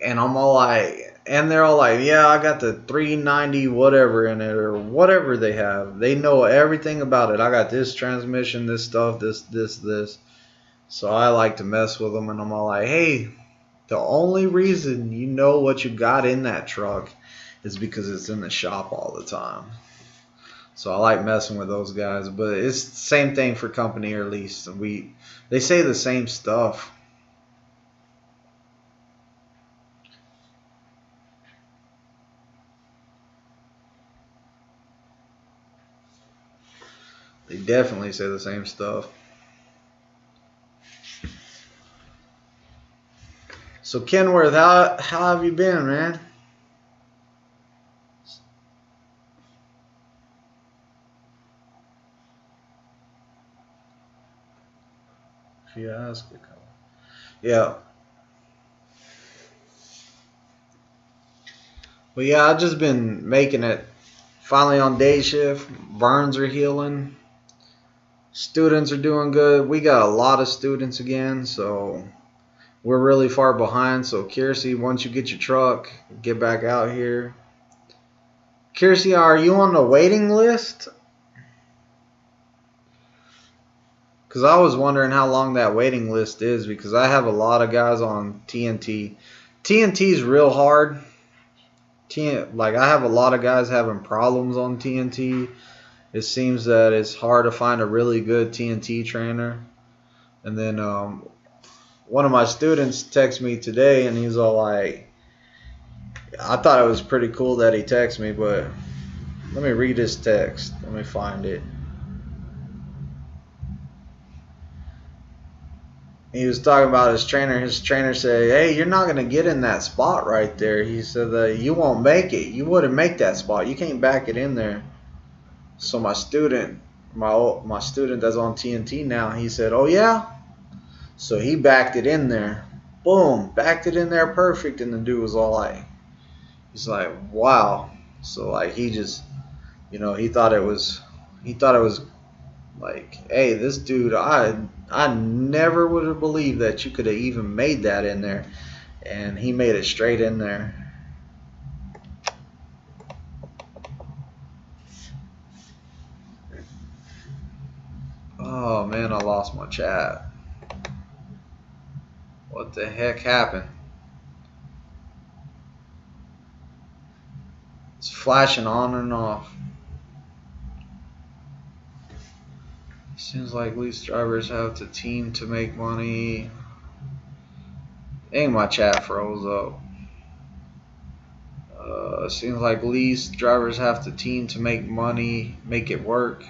And I'm all like, and they're all like, yeah, I got the 390 whatever in it, or whatever they have. They know everything about it. I got this transmission, this stuff, this. So I like to mess with them, and I'm all like, hey, the only reason you know what you got in that truck is because it's in the shop all the time. So I like messing with those guys, but it's the same thing for company or lease. They say the same stuff. They definitely say the same stuff. So Kenworth, how have you been, man? If you ask it. Yeah. Well, yeah, I've just been making it. Finally on day shift. Burns are healing. Students are doing good. We got a lot of students again, so we're really far behind. So Kiersey, once you get your truck, get back out here. Kiersey, are you on the waiting list? Because I was wondering how long that waiting list is, because I have a lot of guys on TNT. TNT's real hard. Like, I have a lot of guys having problems on TNT. It seems that it's hard to find a really good TNT trainer. And then one of my students texted me today, and he's all like, I thought it was pretty cool that he texted me, but let me read his text. Let me find it. He was talking about his trainer. His trainer said, hey, you're not going to get in that spot right there. He said, you won't make it. You wouldn't make that spot. You can't back it in there. So my student that's on TNT now, he said, oh, yeah? So he backed it in there. Boom. Backed it in there perfect. And the dude was all like, he's like, wow. So, like, he just, you know, he thought it was like, hey, this dude, I never would have believed that you could have even made that in there. And he made it straight in there. Oh, man, I lost my chat. What the heck happened? It's flashing on and off. Seems like lease drivers have to team to make money. Dang, my chat froze up. Seems like lease drivers have to team to make money, make it work.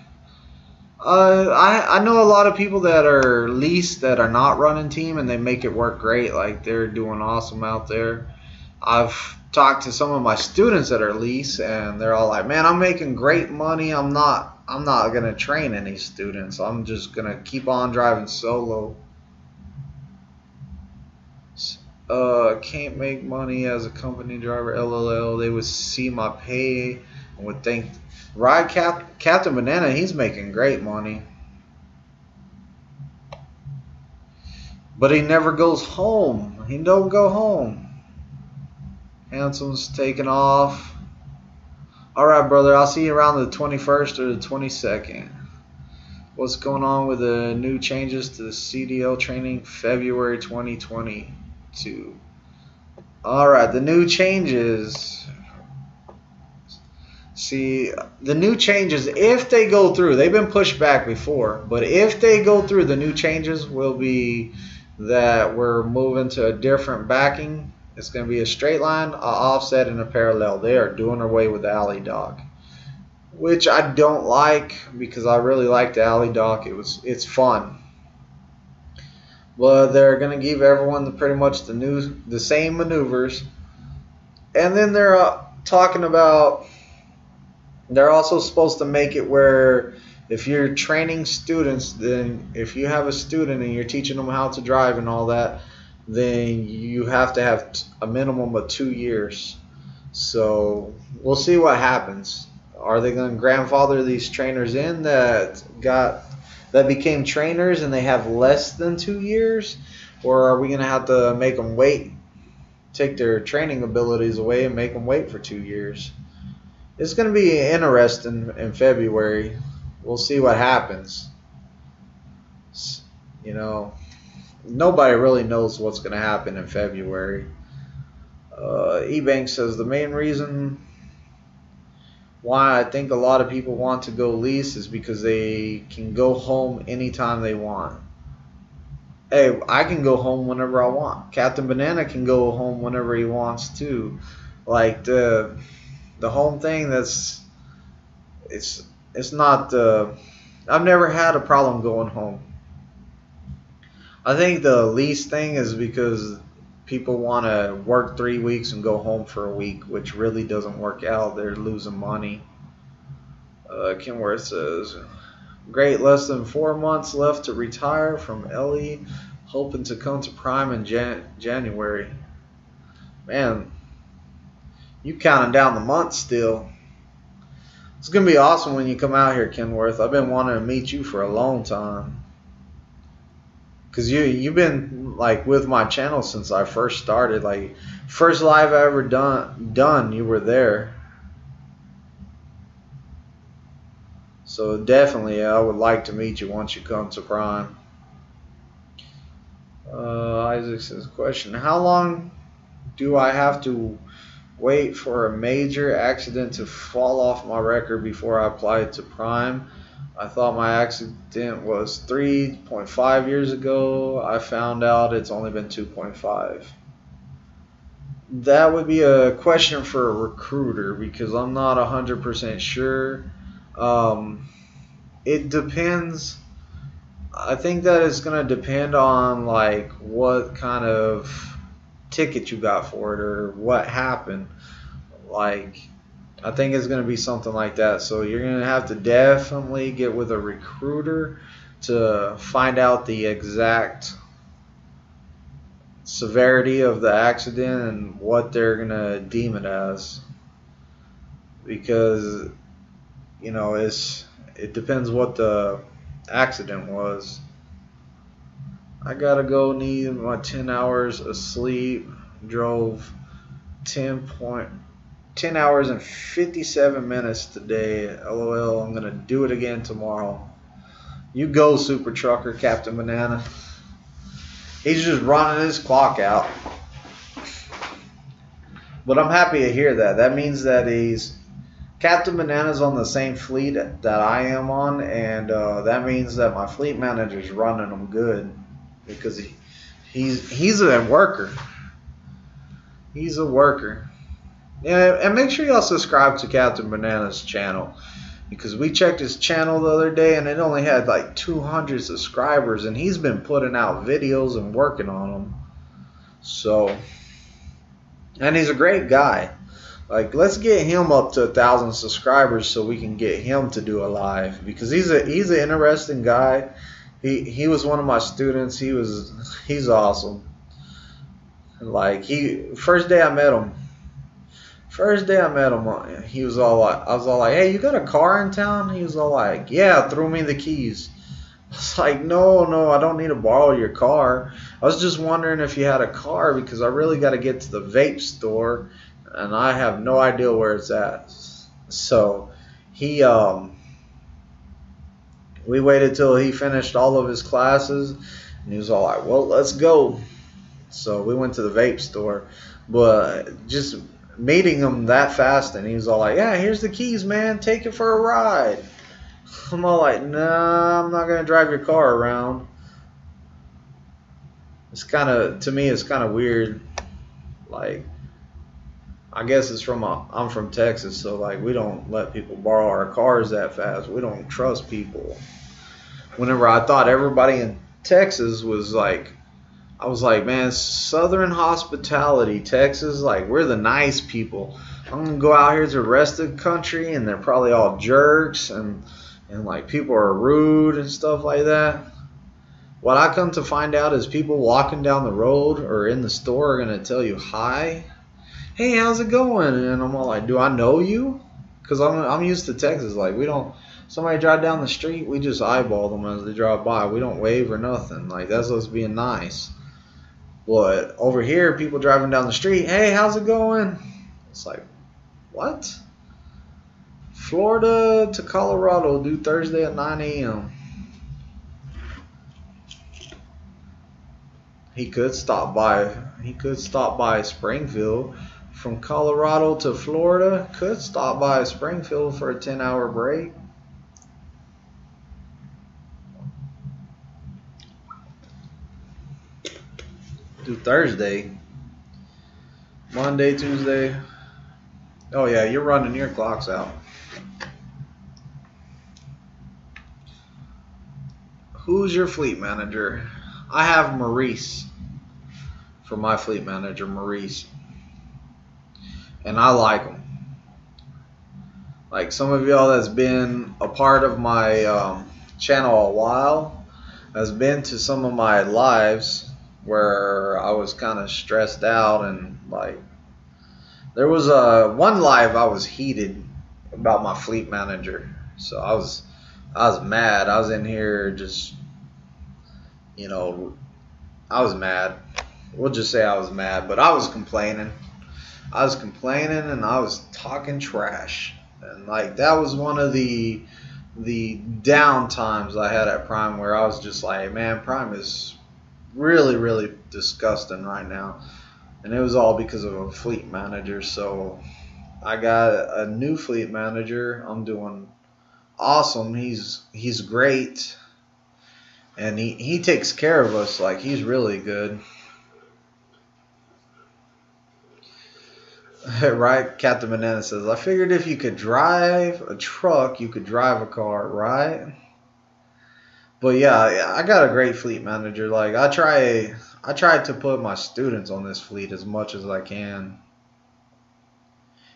I know a lot of people that are lease that are not running team, and they make it work great. Like, they're doing awesome out there. I've talked to some of my students that are lease, and they're all like, man, I'm making great money. I'm not gonna train any students. I'm just gonna keep on driving solo. Can't make money as a company driver, LLL. They would see my pay and would think, right, Captain Banana, he's making great money. But he never goes home. He don't go home. Handsome's taking off. Alright, brother, I'll see you around the 21st or the 22nd. What's going on with the new changes to the CDL training February 2022? Alright, the new changes. See, the new changes, if they go through, they've been pushed back before, but if they go through, the new changes will be that we're moving to a different backing. It's going to be a straight line, a offset, and a parallel. They are doing away with the alley dock, which I don't like because I really like the alley dock. It's fun. But they're going to give everyone pretty much the same maneuvers. And then they're talking about, they're also supposed to make it where if you're training students, then if you have a student and you're teaching them how to drive and all that, then you have to have a minimum of 2 years. So we'll see what happens. Are they going to grandfather these trainers in that became trainers and they have less than 2 years? Or are we going to have to make them wait, take their training abilities away and make them wait for 2 years? It's going to be interesting in February. We'll see what happens. You know, nobody really knows what's going to happen in February. eBank says the main reason why I think a lot of people want to go lease is because they can go home anytime they want. Hey, I can go home whenever I want. Captain Banana can go home whenever he wants too. Like the home thing, it's not I've never had a problem going home. I think the lease thing is because people want to work 3 weeks and go home for a week, which really doesn't work out. They're losing money. Kenworth says, great, less than 4 months left to retire from LE, hoping to come to Prime in January. Man, you counting down the months still. It's going to be awesome when you come out here, Kenworth. I've been wanting to meet you for a long time. Because you've been like with my channel since I first started. Like, first live I ever done, you were there. So definitely I would like to meet you once you come to Prime. Isaac says, question, how long do I have to wait for a major accident to fall off my record before I apply to Prime? I thought my accident was 3.5 years ago. I found out it's only been 2.5. That would be a question for a recruiter because I'm not 100% sure. It depends. I think that it's going to depend on like what kind of ticket you got for it or what happened. Like, I think it's going to be something like that. So you're going to have to definitely get with a recruiter to find out the exact severity of the accident and what they're going to deem it as. Because, you know, it depends what the accident was. I got to go, need my 10 hours of sleep. Drove 10 hours and 57 minutes today. LOL, I'm going to do it again tomorrow. You go, Super Trucker, Captain Banana. He's just running his clock out. But I'm happy to hear that. That means that Captain Banana's on the same fleet that I am on. And that means that my fleet manager's running them good. Because he's a worker. He's a worker. Yeah, and make sure y'all subscribe to Captain Banana's channel, because we checked his channel the other day and it only had like 200 subscribers, and he's been putting out videos and working on them. So, and he's a great guy. Like, let's get him up to 1,000 subscribers so we can get him to do a live, because he's an interesting guy. He was one of my students. He's awesome. Like, first day I met him, he was all like, I was all like, hey, you got a car in town? He was all like, yeah, threw me the keys. I was like, no, I don't need to borrow your car. I was just wondering if you had a car, because I really got to get to the vape store and I have no idea where it's at. So we waited till he finished all of his classes, and he was all like, well, let's go. So we went to the vape store, but just meeting him that fast, and he was all like, yeah, here's the keys, man, take it for a ride. I'm all like, nah, I'm not going to drive your car around. It's kind of, to me, it's kind of weird. Like, I guess it's I'm from Texas, so like we don't let people borrow our cars that fast. We don't trust people. Whenever I thought everybody in Texas was like, I was like, man, Southern hospitality, Texas, like we're the nice people. I'm gonna go out here to the rest of the country, and they're probably all jerks, and like people are rude and stuff like that. What I come to find out is people walking down the road or in the store are gonna tell you hi, hey, how's it going? And I'm all like, do I know you? Because I'm used to Texas. Like we don't. Somebody drive down the street, we just eyeball them as they drive by. We don't wave or nothing. Like that's us being nice. But over here, people driving down the street, hey, how's it going? It's like, what? Florida to Colorado, due Thursday at 9 a.m. He could stop by. He could stop by Springfield. From Colorado to Florida, could stop by Springfield for a 10-hour break. Do Thursday, Monday, Tuesday. Oh yeah, you're running your clocks out. Who's your fleet manager? I have Maurice for my fleet manager, Maurice, and I like him. Like some of y'all that's been a part of my channel a while has been to some of my lives where I was kind of stressed out, and like there was one live I was heated about my fleet manager. So I was mad. I was in here just, you know, I was mad. We'll just say I was mad, but I was complaining. I was complaining and I was talking trash. And like that was one of the down times I had at Prime where I was just like, man, Prime is really, really disgusting right now. And it was all because of a fleet manager. So I got a new fleet manager. I'm doing awesome. He's great. And he takes care of us. Like he's really good. Right? Captain Banana says, I figured if you could drive a truck, you could drive a car, right? But yeah, I got a great fleet manager. Like I try to put my students on this fleet as much as I can.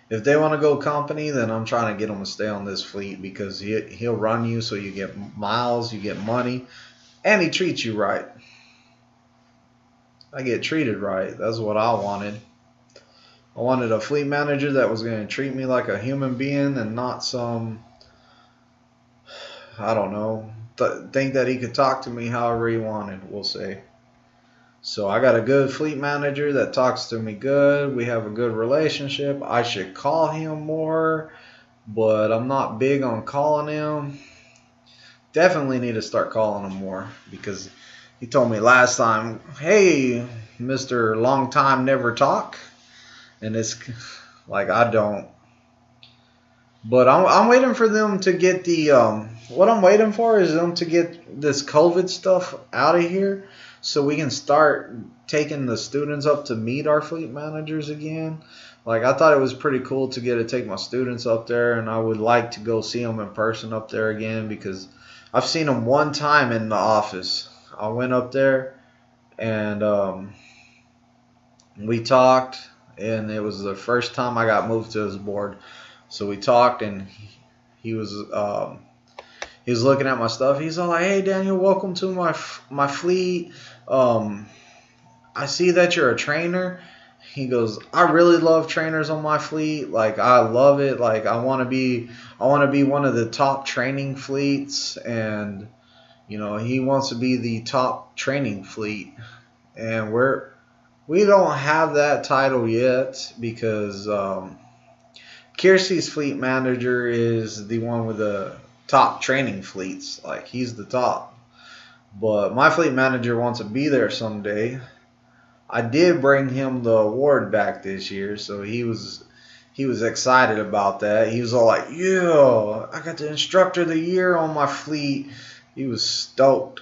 If they want to go company, then I'm trying to get them to stay on this fleet because he'll run you so you get miles, you get money, and he treats you right. I get treated right. That's what I wanted. I wanted a fleet manager that was going to treat me like a human being and not some, I don't know, think that he could talk to me however he wanted, we'll say. So I got a good fleet manager that talks to me good. We have a good relationship. I should call him more, but I'm not big on calling him. Definitely need to start calling him more because he told me last time, hey, Mr. Long Time Never Talk. And it's like I don't. But I'm waiting for them to get the, what I'm waiting for is them to get this COVID stuff out of here so we can start taking the students up to meet our fleet managers again. Like I thought it was pretty cool to get to take my students up there, and I would like to go see them in person up there again because I've seen them one time in the office. I went up there and we talked, and it was the first time I got moved to his board. So we talked, and he was looking at my stuff. He's all like, "Hey, Daniel, welcome to my fleet. I see that you're a trainer." He goes, "I really love trainers on my fleet. Like I love it. Like I want to be one of the top training fleets." And you know, he wants to be the top training fleet, and we don't have that title yet because Kiersey's fleet manager is the one with the top training fleets. Like he's the top. But my fleet manager wants to be there someday. I did bring him the award back this year, so he was excited about that. He was all like, "Yeah, I got the instructor of the year on my fleet." He was stoked.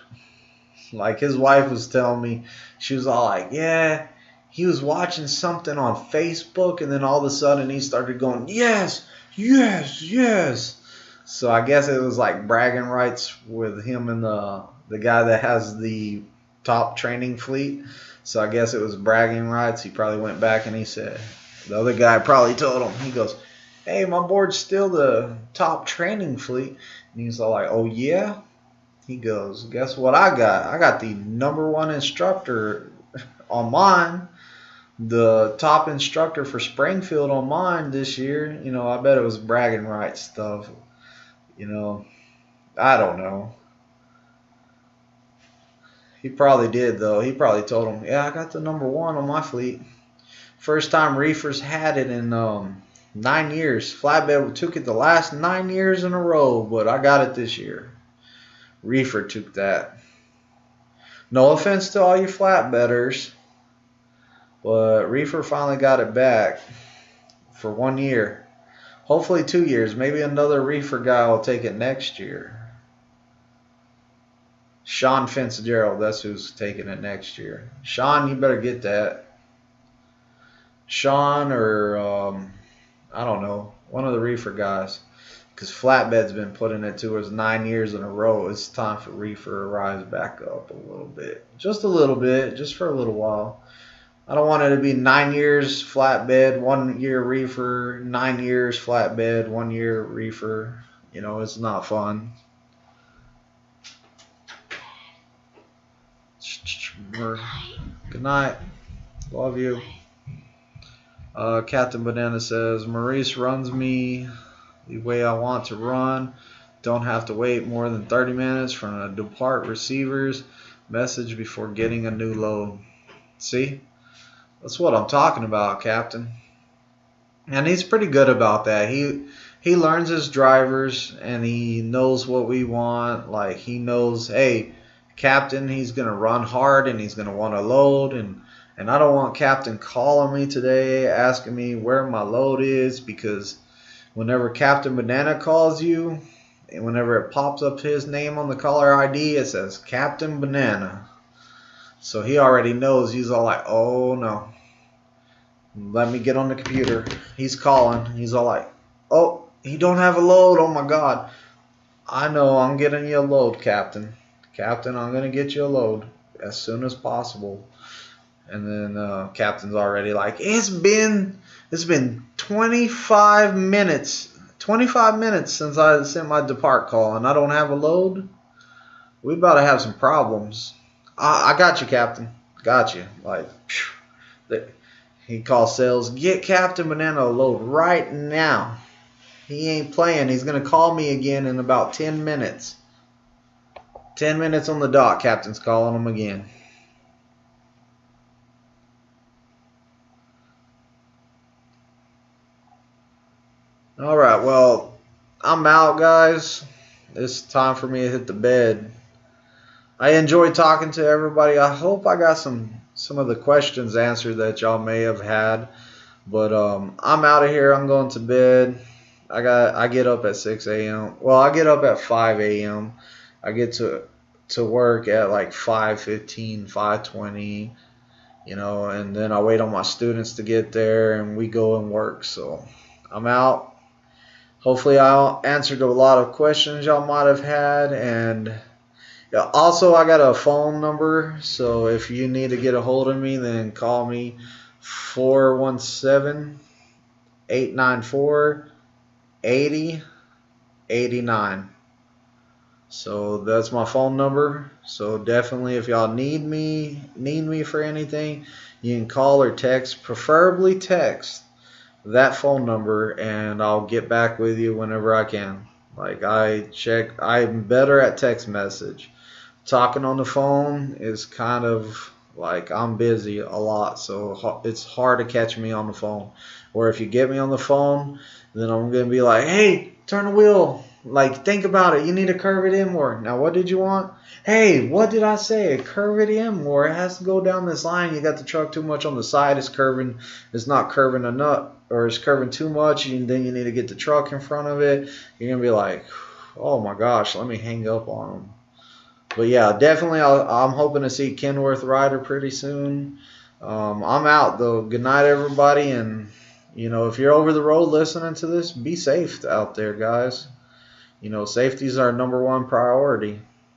Like his wife was telling me, she was all like, yeah, he was watching something on Facebook, and then all of a sudden he started going, yes, yes, yes. So I guess it was like bragging rights with him and the guy that has the top training fleet. So I guess it was bragging rights. He probably went back and he said, the other guy probably told him, he goes, hey, my board's still the top training fleet. And he's all like, oh yeah? He goes, guess what I got? I got the #1 instructor on mine. The top instructor for Springfield on mine this year. You know, I bet it was bragging rights stuff. You know, I don't know. He probably did, though. He probably told him, yeah, I got the #1 on my fleet. First time reefers had it in 9 years. Flatbed took it the last 9 years in a row, but I got it this year. Reefer took that. No offense to all you flatbedders, but Reefer finally got it back for 1 year. Hopefully 2 years. Maybe another Reefer guy will take it next year. Sean Fitzgerald, that's who's taking it next year. Sean, you better get that. Sean or, I don't know, one of the Reefer guys. Because Flatbed's been putting it to us 9 years in a row. It's time for Reefer to rise back up a little bit. Just a little bit, just for a little while. I don't want it to be 9 years Flatbed, 1 year Reefer, 9 years Flatbed, 1 year Reefer. You know, it's not fun. Good night. Love you. Captain Banana says, Maurice runs me the way I want to run. Don't have to wait more than 30 minutes from a depart receiver's message before getting a new load. See? That's what I'm talking about, Captain. And he's pretty good about that. He learns his drivers and he knows what we want. Like he knows, hey, Captain, he's going to run hard and he's going to want to load. And I don't want Captain calling me today asking me where my load is, because whenever Captain Banana calls you, and whenever it pops up his name on the caller ID, it says Captain Banana. So he already knows. He's all like, oh no, let me get on the computer. He's calling. He's all like, oh, he don't have a load. Oh my God. I know, I'm getting you a load, Captain. Captain, I'm going to get you a load as soon as possible. And then Captain's already like, it's been 25 minutes. 25 minutes since I sent my depart call and I don't have a load. We about to have some problems. I got you, Captain. Got you. Like, he calls sales, get Captain Banana a load right now. He ain't playing. He's going to call me again in about 10 minutes. 10 minutes on the dot, Captain's calling him again. Alright, well, I'm out, guys. It's time for me to hit the bed. I enjoyed talking to everybody. I hope I got some of the questions answered that y'all may have had. But I'm out of here. I'm going to bed. I get up at 6 a.m. Well, I get up at 5 a.m. I get to work at like 5:15, 5:20, you know, and then I wait on my students to get there and we go and work. So I'm out. Hopefully I answered a lot of questions y'all might have had. And yeah, also I got a phone number, so if you need to get a hold of me, then call me 417-894-8089. So that's my phone number. So definitely, if y'all need me for anything, you can call or text, preferably text that phone number, and I'll get back with you whenever I can. Like I'm better at text message. Talking on the phone is kind of like I'm busy a lot, so it's hard to catch me on the phone. Or if you get me on the phone, then I'm going to be like, hey, turn the wheel. Like, think about it. You need to curve it in more. Now, what did you want? Hey, what did I say? Curve it in more. It has to go down this line. You got the truck too much on the side. It's not curving enough, or it's curving too much. And then you need to get the truck in front of it. You're going to be like, oh my gosh, let me hang up on them. But yeah, definitely I'm hoping to see Kenworth Rider pretty soon. I'm out though. Good night, everybody. And, you know, if you're over the road listening to this, be safe out there, guys. You know, safety is our #1 priority.